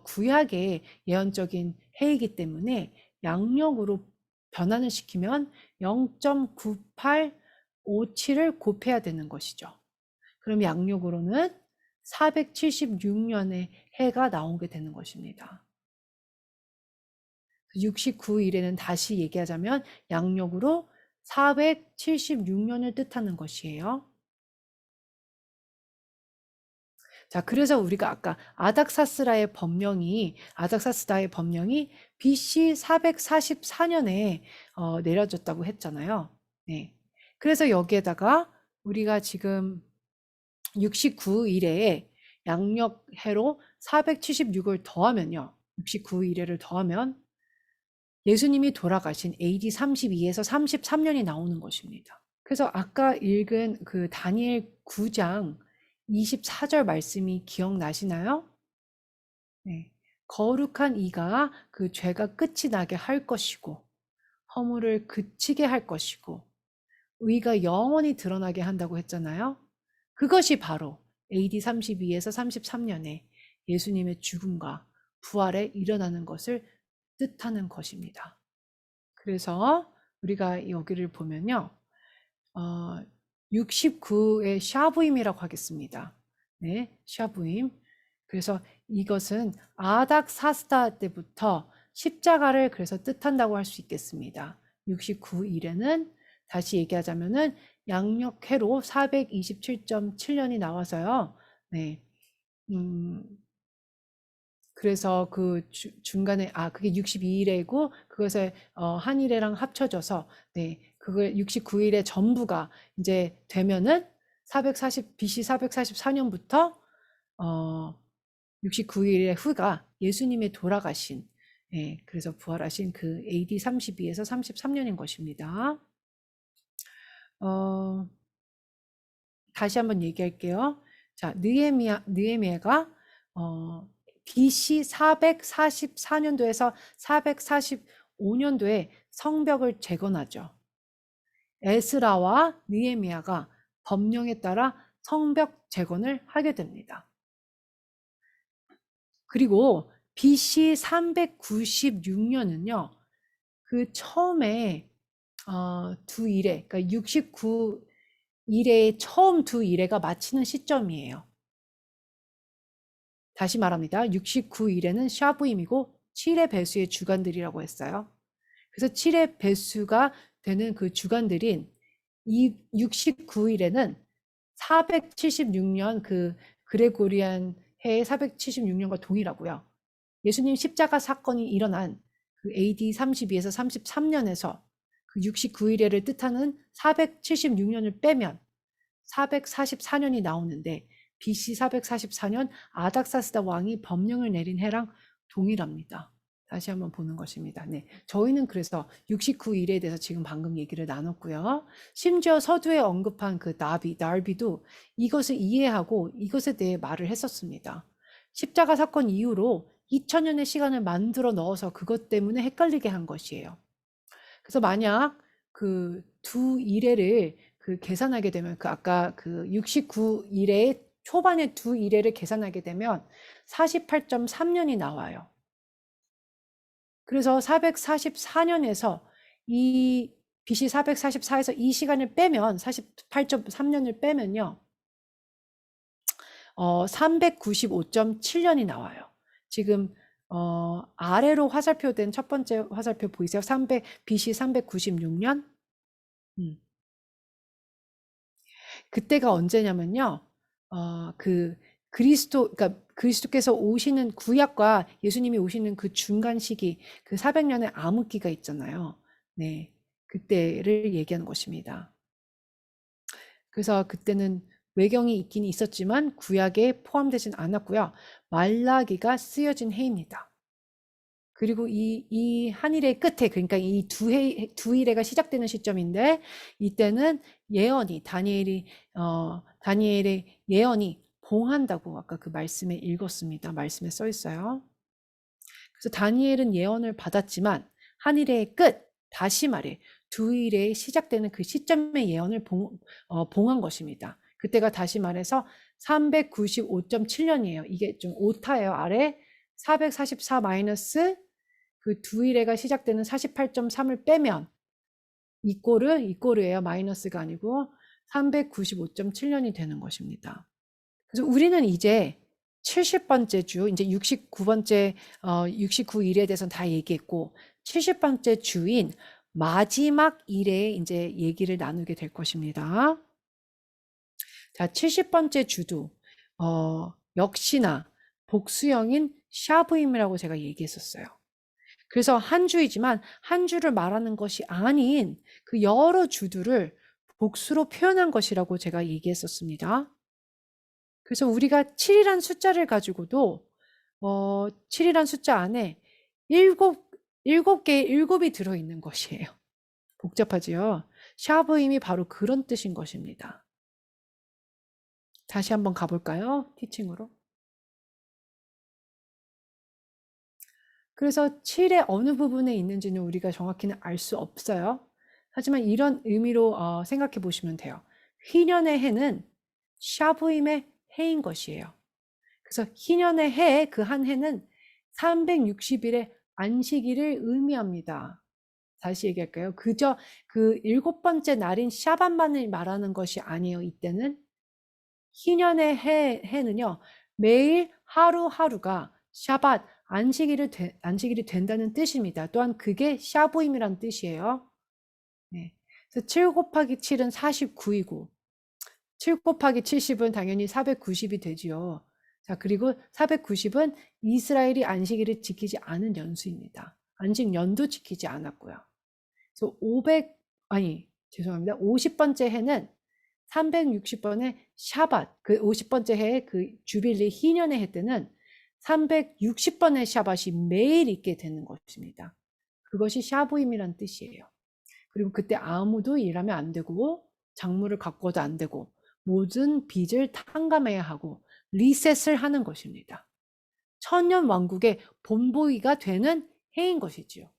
구약의 예언적인 해이기 때문에 양력으로 변환을 시키면 0.9857을 곱해야 되는 것이죠. 그럼 양력으로는 476년의 해가 나오게 되는 것입니다. 69일에는 다시 얘기하자면 양력으로 476년을 뜻하는 것이에요. 자, 그래서 우리가 아까 아닥사스다의 법령이 BC 444년에 내려졌다고 했잖아요. 네. 그래서 여기에다가 우리가 지금 69일에 양력해로 476을 더하면요. 69일에를 더하면 예수님이 돌아가신 AD 32에서 33년이 나오는 것입니다. 그래서 아까 읽은 그 다니엘 9장 24절 말씀이 기억나시나요? 네. 거룩한 이가 그 죄가 끝이 나게 할 것이고 허물을 그치게 할 것이고 의가 영원히 드러나게 한다고 했잖아요. 그것이 바로 AD 32에서 33년에 예수님의 죽음과 부활에 일어나는 것을 뜻하는 것입니다. 그래서 우리가 여기를 보면요. 69의 샤부임이라고 하겠습니다. 네, 샤부임. 그래서 이것은 아닥사스다 때부터 십자가를 그래서 뜻한다고 할 수 있겠습니다. 69일에는 다시 얘기하자면은 양력해로 427.7년이 나와서요. 네. 그래서 그 중간에 그게 62일이고 그것에 한일에랑 합쳐져서 네, 그걸 69일에 전부가 이제 되면은 BC 444년부터 69일의 후가 예수님의 돌아가신 그래서 부활하신 그 AD 32에서 33년인 것입니다. 다시 한번 얘기할게요. 자, 느헤미야가 BC 444년도에서 445년도에 성벽을 재건하죠. 에스라와 느헤미야가 법령에 따라 성벽 재건을 하게 됩니다. 그리고 BC 396년은요. 그 처음에 두 일회, 그러니까 69일의 처음 두 일회가 마치는 시점이에요. 다시 말합니다. 69일에는 샤부임이고 7의 배수의 주간들이라고 했어요. 그래서 7의 배수가 되는 그 주간들인 이 69일에는 476년 그 그레고리안 해의 476년과 동일하고요. 예수님 십자가 사건이 일어난 그 AD 32에서 33년에서 그 69일에를 뜻하는 476년을 빼면 444년이 나오는데 BC 444년 아닥사스다 왕이 법령을 내린 해랑 동일합니다. 다시 한번 보는 것입니다. 네, 저희는 그래서 69일에 대해서 지금 방금 얘기를 나눴고요. 심지어 서두에 언급한 그 나비도 이것을 이해하고 이것에 대해 말을 했었습니다. 십자가 사건 이후로 2000년의 시간을 만들어 넣어서 그것 때문에 헷갈리게 한 것이에요. 그래서 만약 그 두 일회를 그 계산하게 되면 그 아까 그 69일의 초반에 두 일회를 계산하게 되면 48.3년이 나와요. 그래서 444년에서 이 BC 444에서 이 시간을 빼면 48.3년을 빼면요. 395.7년이 나와요. 지금 아래로 화살표된 첫 번째 화살표 보이세요? BC 396년. 그때가 언제냐면요. 그러니까 그리스도께서 오시는 구약과 예수님이 오시는 그 중간 시기, 그 400년의 암흑기가 있잖아요. 네, 그때를 얘기하는 것입니다. 그래서 그때는 외경이 있긴 있었지만 구약에 포함되진 않았고요. 말라기가 쓰여진 해입니다. 그리고 이 한일의 끝에, 그러니까 이 두 일해가 시작되는 시점인데, 이때는 예언이, 다니엘의 예언이 봉한다고 아까 그 말씀에 읽었습니다. 말씀에 써 있어요. 그래서 다니엘은 예언을 받았지만, 한일의 끝, 다시 말해, 두 일에 시작되는 그 시점의 예언을 봉한 것입니다. 그때가 다시 말해서 395.7년이에요. 이게 좀 오타예요. 아래 444 마이너스 그 두 일해가 시작되는 48.3을 빼면 이꼬르예요. 마이너스가 아니고 395.7년이 되는 것입니다. 그래서 우리는 이제 70번째 주, 이제 69번째, 69일에 대해서는 다 얘기했고, 70번째 주인 마지막 일에 이제 얘기를 나누게 될 것입니다. 자, 70번째 주도, 역시나 복수형인 샤브임이라고 제가 얘기했었어요. 그래서 한 주이지만 한 주를 말하는 것이 아닌 그 여러 주들을 복수로 표현한 것이라고 제가 얘기했었습니다. 그래서 우리가 7이란 숫자를 가지고도 7이란 숫자 안에 7개의 7이 들어있는 것이에요. 복잡하지요? 샤브임이 바로 그런 뜻인 것입니다. 다시 한번 가볼까요? 티칭으로. 그래서 7의 어느 부분에 있는지는 우리가 정확히는 알 수 없어요. 하지만 이런 의미로 생각해 보시면 돼요. 희년의 해는 샤브임의 해인 것이에요. 그래서 희년의 해, 그 한 해는 360일의 안식일을 의미합니다. 다시 얘기할까요? 그저 그 7번째 날인 샤밧만을 말하는 것이 아니에요. 이때는 희년의 해는요, 매일 하루하루가 샤밧, 안식일이 된다는 뜻입니다. 또한 그게 샤브임이란 뜻이에요. 네. 그래서 7 곱하기 7은 49이고, 7 곱하기 70은 당연히 490이 되지요. 자, 그리고 490은 이스라엘이 안식일을 지키지 않은 연수입니다. 안식 연도 지키지 않았고요. 그래서 50번째 해는 360번의 샤밧, 그 50번째 해의 그 주빌리 희년의 해 때는 360번의 샤밧이 매일 있게 되는 것입니다. 그것이 샤브임이란 뜻이에요. 그리고 그때 아무도 일하면 안 되고 작물을 가꿔도 안 되고 모든 빚을 탕감해야 하고 리셋을 하는 것입니다. 천년 왕국의 본보기가 되는 해인 것이지요.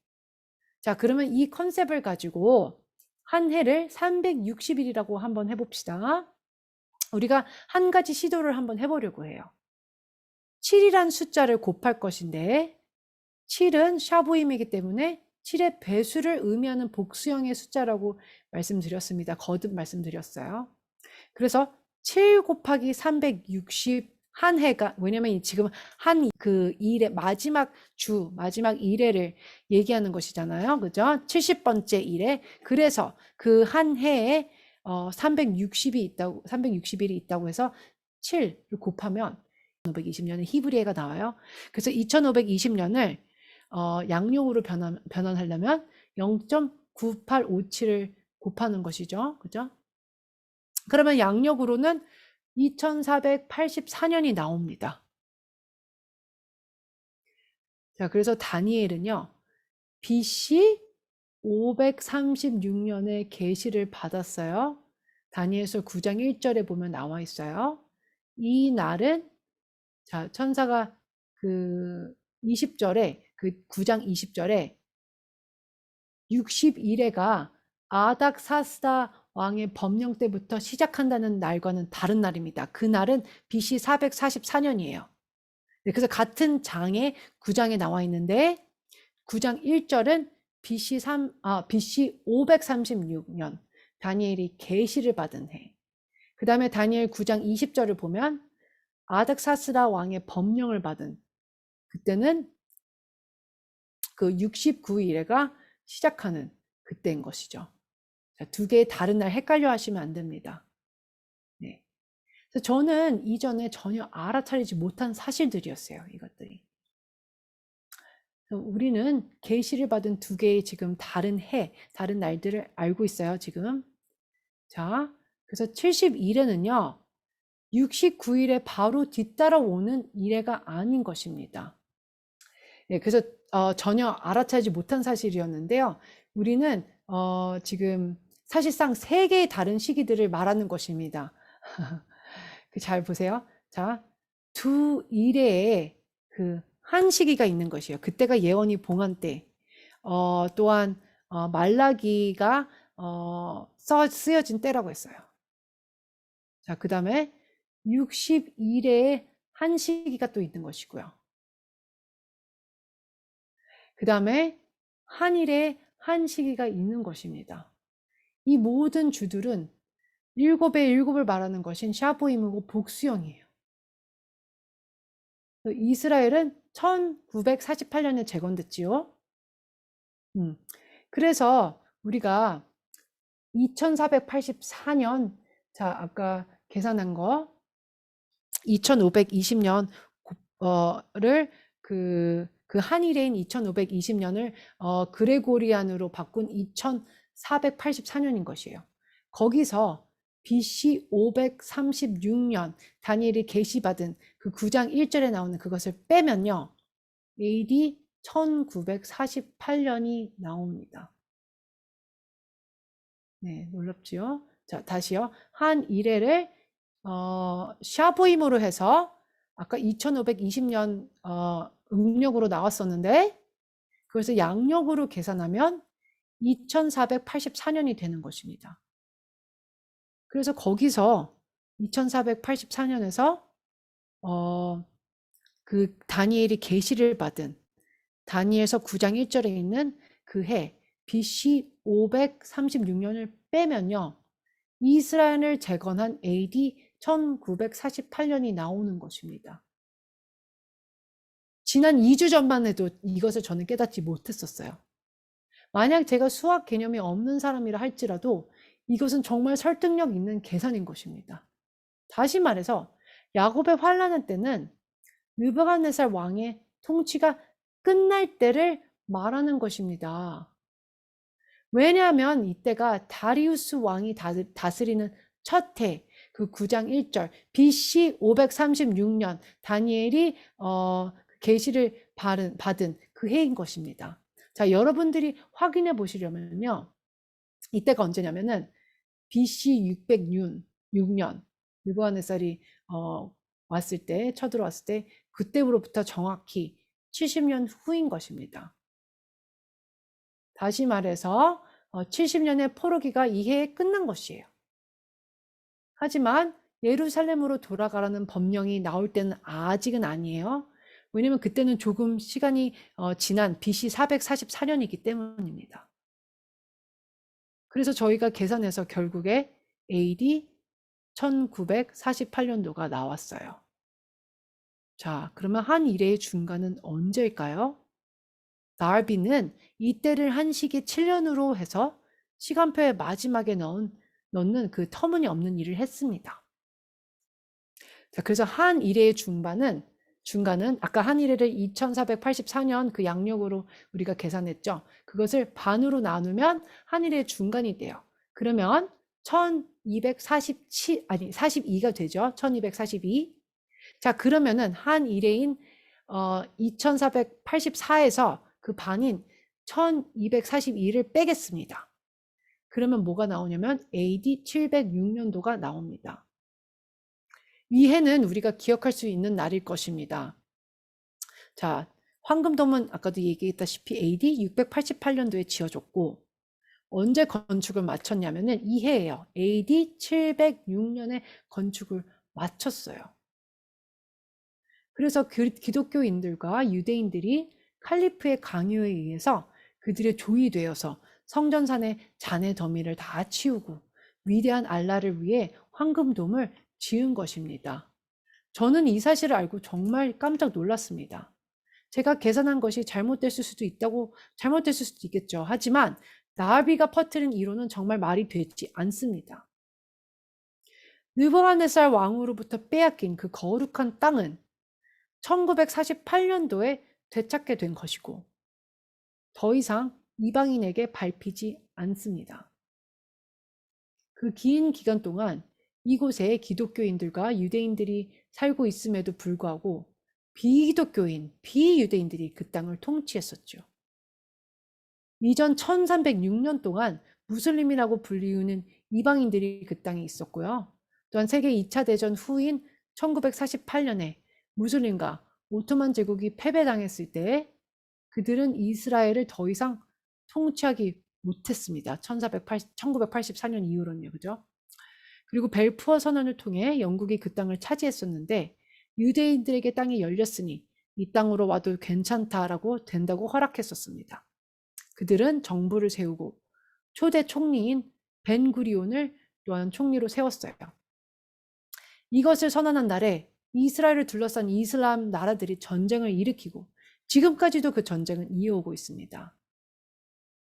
자, 그러면 이 컨셉을 가지고 한 해를 360일이라고 한번 해봅시다. 우리가 한 가지 시도를 한번 해보려고 해요. 7이란 숫자를 곱할 것인데 7은 샤브임이기 때문에 7의 배수를 의미하는 복수형의 숫자라고 말씀드렸습니다. 거듭 말씀드렸어요. 그래서 7 곱하기 360 한 해가, 왜냐면 지금 한 그 일의 마지막 주, 마지막 일회를 얘기하는 것이잖아요. 그죠? 70번째 일회. 그래서 그 한 해에 360일이 있다고 해서 7을 곱하면 2520년에 히브리해가 나와요. 그래서 2520년을 양력으로 변환하려면 0.9857을 곱하는 것이죠. 그죠? 그러면 양력으로는 2484년이 나옵니다. 자, 그래서 다니엘은요, BC 536년에 계시를 받았어요. 다니엘서 9장 1절에 보면 나와 있어요. 이 날은, 자, 천사가 그 20절에, 그 9장 20절에 60일에가 아닥사스다 왕의 법령 때부터 시작한다는 날과는 다른 날입니다. 그 날은 BC 444년이에요. 네, 그래서 같은 장에 9장에 나와 있는데 9장 1절은 BC 536년 다니엘이 계시를 받은 해. 그 다음에 다니엘 9장 20절을 보면 아닥사스다 왕의 법령을 받은, 그때는 그 69일에가 시작하는 그때인 것이죠. 두 개의 다른 날 헷갈려 하시면 안 됩니다. 네. 그래서 저는 이전에 전혀 알아차리지 못한 사실들이었어요. 이것들이. 우리는 계시를 받은 두 개의 지금 다른 해, 다른 날들을 알고 있어요. 지금. 자, 그래서 70일에는요. 69일에 바로 뒤따라오는 이래가 아닌 것입니다. 네, 그래서 전혀 알아차리지 못한 사실이었는데요. 우리는 지금 사실상 세 개의 다른 시기들을 말하는 것입니다. 잘 보세요. 자, 두 이래에 그 한 시기가 있는 것이에요. 그때가 예언이 봉한 때. 또한 말라기가 쓰여진 때라고 했어요. 자, 그 다음에 60일에 한 시기가 또 있는 것이고요. 그 다음에 한일에 한 시기가 있는 것입니다. 이 모든 주들은 일곱의 일곱을 말하는 것인 샤보임이고 복수형이에요. 이스라엘은 1948년에 재건됐지요. 그래서 우리가 2484년, 자, 아까 계산한 거, 2520년을 그 한일해인 2520년을 그레고리안으로 바꾼 2484년인 것이에요. 거기서 BC 536년 다니엘이 계시받은 그 9장 1절에 나오는 그것을 빼면요. AD 1948년이 나옵니다. 네, 놀랍지요? 자, 다시요. 한 이래를 샤보임으로 해서 아까 2520년 음력으로 나왔었는데 그것을 양력으로 계산하면 2484년이 되는 것입니다. 그래서 거기서 2484년에서 그 다니엘이 계시를 받은 다니엘서 9장 1절에 있는 그 해 BC 536년을 빼면요. 이스라엘을 재건한 AD 1948년이 나오는 것입니다. 지난 2주 전만 해도 이것을 저는 깨닫지 못했었어요. 만약 제가 수학 개념이 없는 사람이라 할지라도 이것은 정말 설득력 있는 계산인 것입니다. 다시 말해서 야곱의 환란의 때는 느부갓네살 왕의 통치가 끝날 때를 말하는 것입니다. 왜냐하면 이때가 다리우스 왕이 다스리는 첫 해, 그 9장 1절, BC 536년 다니엘이 계시를 받은 그 해인 것입니다. 자, 여러분들이 확인해 보시려면요. 이때가 언제냐면은 BC 606년 느부갓네살이 왔을 때, 쳐들어왔을 때 그때로부터 정확히 70년 후인 것입니다. 다시 말해서 70년의 포로기가 이 해에 끝난 것이에요. 하지만 예루살렘으로 돌아가라는 법령이 나올 때는 아직은 아니에요. 왜냐면 그때는 조금 시간이 지난 BC 444년이기 때문입니다. 그래서 저희가 계산해서 결국에 AD 1948년도가 나왔어요. 자, 그러면 한 이래의 중간은 언제일까요? 다비는 이때를 한시기 7년으로 해서 시간표의 마지막에 넣는 그 터무니없는 일을 했습니다. 자, 그래서 한 이래의 중간은 아까 한 이래를 2484년 그 양력으로 우리가 계산했죠. 그것을 반으로 나누면 한 이래의 중간이 돼요. 그러면 42가 되죠. 1242. 자, 그러면은 한 이래인 2484에서 그 반인 1242를 빼겠습니다. 그러면 뭐가 나오냐면 AD 706년도가 나옵니다. 이 해는 우리가 기억할 수 있는 날일 것입니다. 자, 황금돔은 아까도 얘기했다시피 AD 688년도에 지어졌고 언제 건축을 마쳤냐면은 이 해예요. AD 706년에 건축을 마쳤어요. 그래서 기독교인들과 유대인들이 칼리프의 강요에 의해서 그들의 조이 되어서 성전산의 잔해 더미를 다 치우고 위대한 알라를 위해 황금돔을 지은 것입니다. 저는 이 사실을 알고 정말 깜짝 놀랐습니다. 제가 계산한 것이 잘못됐을 수도 있겠죠. 하지만 나비가 퍼뜨린 이론은 정말 말이 되지 않습니다. 느부갓네살 왕으로부터 빼앗긴 그 거룩한 땅은 1948년도에 되찾게 된 것이고 더 이상 이방인에게 밟히지 않습니다. 그 긴 기간 동안 이곳에 기독교인들과 유대인들이 살고 있음에도 불구하고 비기독교인, 비유대인들이 그 땅을 통치했었죠. 이전 1306년 동안 무슬림이라고 불리우는 이방인들이 그 땅에 있었고요. 또한 세계 2차 대전 후인 1948년에 무슬림과 오토만 제국이 패배당했을 때 그들은 이스라엘을 더 이상 통치하기 못했습니다. 1984년 이후로는요. 그죠? 그리고 벨푸어 선언을 통해 영국이 그 땅을 차지했었는데 유대인들에게 땅이 열렸으니 이 땅으로 와도 괜찮다라고 된다고 허락했었습니다. 그들은 정부를 세우고 초대 총리인 벤구리온을 또한 총리로 세웠어요. 이것을 선언한 날에 이스라엘을 둘러싼 이슬람 나라들이 전쟁을 일으키고 지금까지도 그 전쟁은 이어오고 있습니다.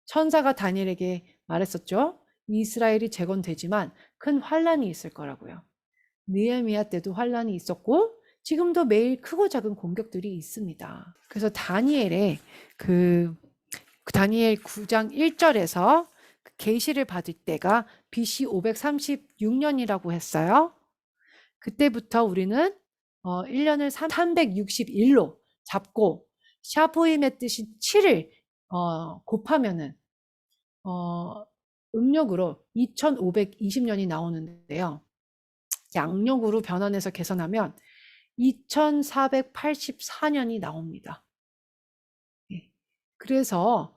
천사가 다니엘에게 말했었죠. 이스라엘이 재건되지만 큰 환란이 있을 거라고요. 느헤미야 때도 환란이 있었고 지금도 매일 크고 작은 공격들이 있습니다. 그래서 다니엘의 다니엘 9장 1절에서 계시를 받을 때가 BC 536년이라고 했어요. 그때부터 우리는 1년을 361로 잡고 샤부임의 뜻인 7을 곱하면은 음력으로 2520년이 나오는데요. 양력으로 변환해서 계산하면 2484년이 나옵니다. 그래서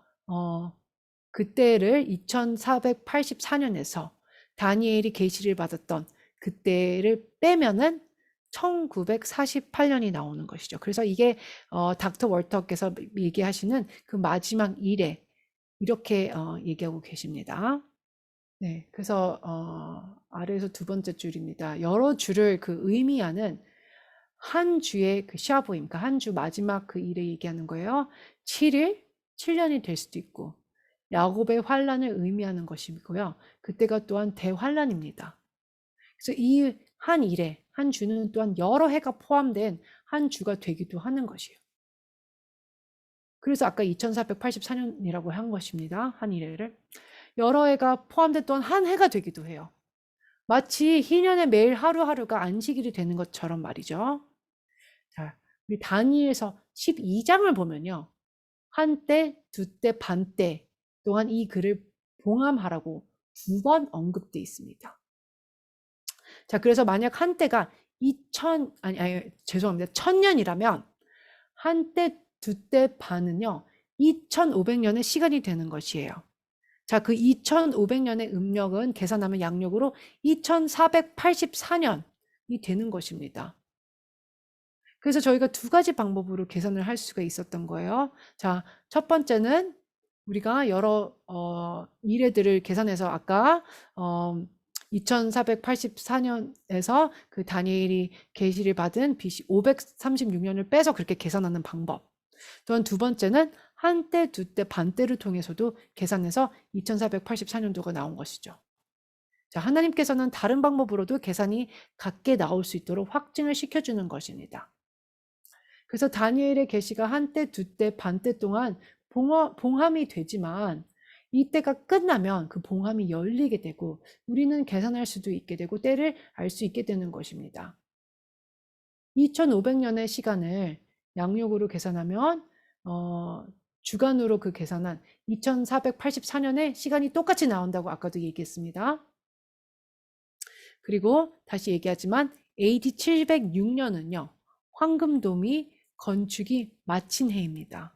그때를 2484년에서 다니엘이 계시를 받았던 그때를 빼면은 1948년이 나오는 것이죠. 그래서 이게 닥터 월터께서 얘기하시는 그 마지막 일에 이렇게 얘기하고 계십니다. 네, 그래서 아래에서 두 번째 줄입니다. 여러 줄을 그 의미하는 한 주의 그 샤보임, 그러니까 한 주 마지막 그 일에 얘기하는 거예요. 7일, 7년이 될 수도 있고 야곱의 환란을 의미하는 것이고요. 그때가 또한 대환란입니다. 그래서 이 한 일에 한 주는 또한 여러 해가 포함된 한 주가 되기도 하는 것이에요. 그래서 아까 2484년이라고 한 것입니다. 한 일회를. 여러 해가 포함된 또한 한 해가 되기도 해요. 마치 희년의 매일 하루하루가 안식일이 되는 것처럼 말이죠. 자, 우리 다니엘서 12장을 보면요. 한때, 두때, 반때 또한 이 글을 봉함하라고 2번 언급되어 있습니다. 자, 그래서 만약 한때가 1000년이라면 한때, 두때, 반은요. 2500년의 시간이 되는 것이에요. 자, 그 2500년의 음력은 계산하면 양력으로 2484년이 되는 것입니다. 그래서 저희가 두 가지 방법으로 계산을 할 수가 있었던 거예요. 자, 첫 번째는 우리가 여러 일회들을 계산해서 아까 2484년에서 그 다니엘이 계시를 받은 BC 536년을 빼서 그렇게 계산하는 방법. 또한 두 번째는 한때, 두때, 반때를 통해서도 계산해서 2484년도가 나온 것이죠. 자, 하나님께서는 다른 방법으로도 계산이 같게 나올 수 있도록 확증을 시켜주는 것입니다. 그래서 다니엘의 계시가 한때, 두때, 반때 동안 봉함이 되지만 이때가 끝나면 그 봉함이 열리게 되고 우리는 계산할 수도 있게 되고 때를 알 수 있게 되는 것입니다. 2500년의 시간을 양력으로 계산하면 주간으로 그 계산한 2484년의 시간이 똑같이 나온다고 아까도 얘기했습니다. 그리고 다시 얘기하지만 AD 706년은요. 황금돔이 건축이 마친 해입니다.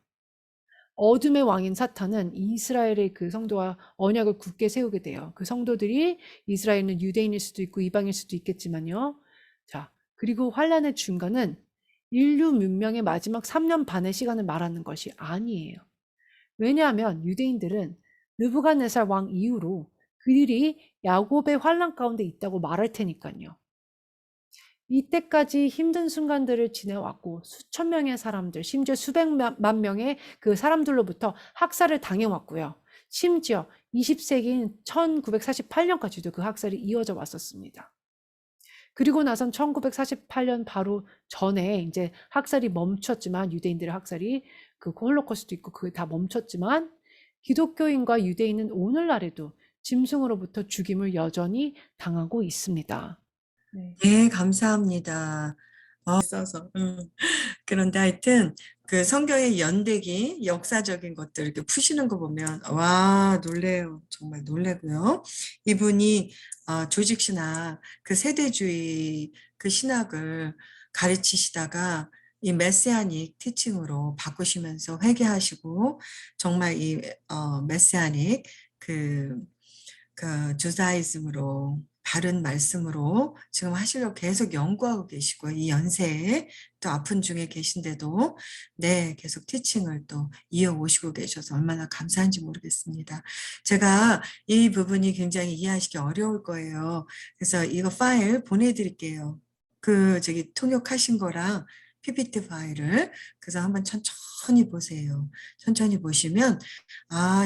어둠의 왕인 사탄은 이스라엘의 그 성도와 언약을 굳게 세우게 돼요. 그 성도들이 이스라엘은 유대인일 수도 있고 이방일 수도 있겠지만요. 자, 그리고 환란의 중간은 인류 문명의 마지막 3년 반의 시간을 말하는 것이 아니에요. 왜냐하면 유대인들은 느부갓네살 왕 이후로 그들이 야곱의 환란 가운데 있다고 말할 테니까요. 이때까지 힘든 순간들을 지내왔고 수천 명의 사람들, 심지어 수백만 명의 그 사람들로부터 학살을 당해왔고요. 심지어 20세기인 1948년까지도 그 학살이 이어져 왔었습니다. 그리고 나선 1948년 바로 전에 이제 학살이 멈췄지만 유대인들의 학살이 그 홀로코스트도 있고 그게 다 멈췄지만 기독교인과 유대인은 오늘날에도 짐승으로부터 죽임을 여전히 당하고 있습니다. 네. 네, 감사합니다. 써서. 그런데 하여튼 그 성경의 연대기 역사적인 것들 이렇게 푸시는 거 보면 와 놀래요. 정말 놀래고요. 이분이 조직신학 그 세대주의 그 신학을 가르치시다가 이 메시아닉 티칭으로 바꾸시면서 회개하시고 정말 이 메시아닉 그 주다이즘으로 바른 말씀으로 지금 하시려고 계속 연구하고 계시고 이 연세에 또 아픈 중에 계신데도 네 계속 티칭을 또 이어오시고 계셔서 얼마나 감사한지 모르겠습니다. 제가 이 부분이 굉장히 이해하시기 어려울 거예요. 그래서 이거 파일 보내드릴게요. 그 저기 통역하신 거랑 PPT 파일을 그래서 한번 천천히 보세요. 천천히 보시면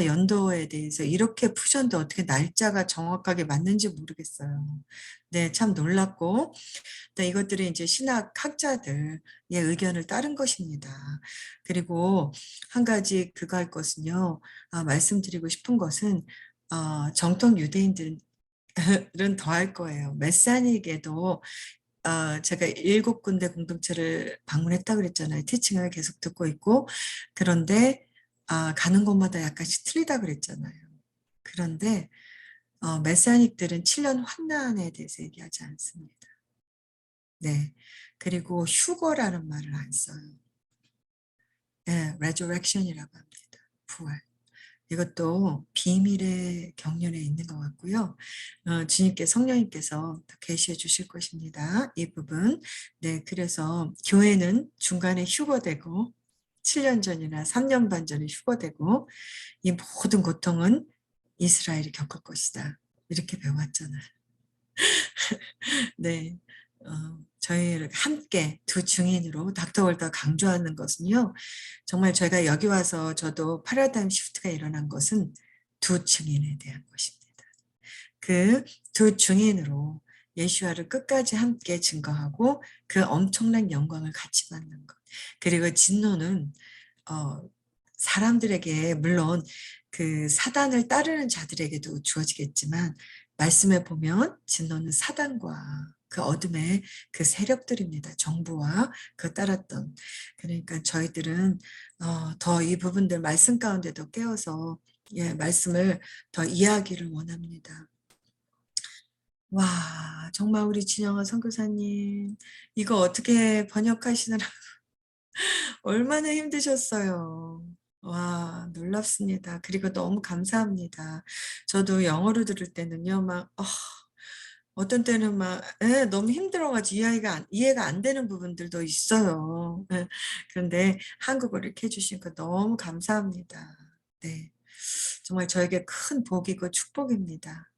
연도에 대해서 이렇게 푸셨는데 어떻게 날짜가 정확하게 맞는지 모르겠어요. 네, 참 놀랍고, 네, 이것들이 이제 신학학자들의 의견을 따른 것입니다. 그리고 한 가지 그거 할 것은요, 말씀드리고 싶은 것은, 정통 유대인들은 더 할 거예요. 메사닉에도 제가 7군데 공동체를 방문했다 그랬잖아요. 티칭을 계속 듣고 있고. 그런데 가는 곳마다 약간씩 틀리다 그랬잖아요. 그런데 메사닉들은 7년 환난에 대해서 얘기하지 않습니다. 네. 그리고 휴거라는 말을 안 써요. 네, resurrection이라고 합니다. 부활. 이것도 비밀의 경륜에 있는 것 같고요. 주님께 성령님께서 더 계시해 주실 것입니다. 이 부분. 네, 그래서 교회는 중간에 휴거되고 7년 전이나 3년 반 전에 휴거되고 이 모든 고통은 이스라엘이 겪을 것이다. 이렇게 배웠잖아요. 네. 저희 함께 두 증인으로 닥터월더 강조하는 것은요. 정말 저희가 여기 와서 저도 패러다임 시프트가 일어난 것은 두 증인에 대한 것입니다. 그 두 증인으로 예수와를 끝까지 함께 증거하고 그 엄청난 영광을 같이 받는 것. 그리고 진노는 사람들에게 물론 그 사단을 따르는 자들에게도 주어지겠지만 말씀에 보면 진노는 사단과 그 어둠의 그 세력들입니다. 정부와 그 따랐던. 그러니까 저희들은 더 이 부분들 말씀 가운데 더 깨어서 말씀을 더 이해하기를 원합니다. 와, 정말 우리 진영아 선교사님 이거 어떻게 번역하시느라 얼마나 힘드셨어요. 와, 놀랍습니다. 그리고 너무 감사합니다. 저도 영어로 들을 때는요, 어떤 때는 너무 힘들어가지고 이해가 안 되는 부분들도 있어요. 예, 그런데 한국어를 이렇게 해주시니까 너무 감사합니다. 네. 정말 저에게 큰 복이고 축복입니다.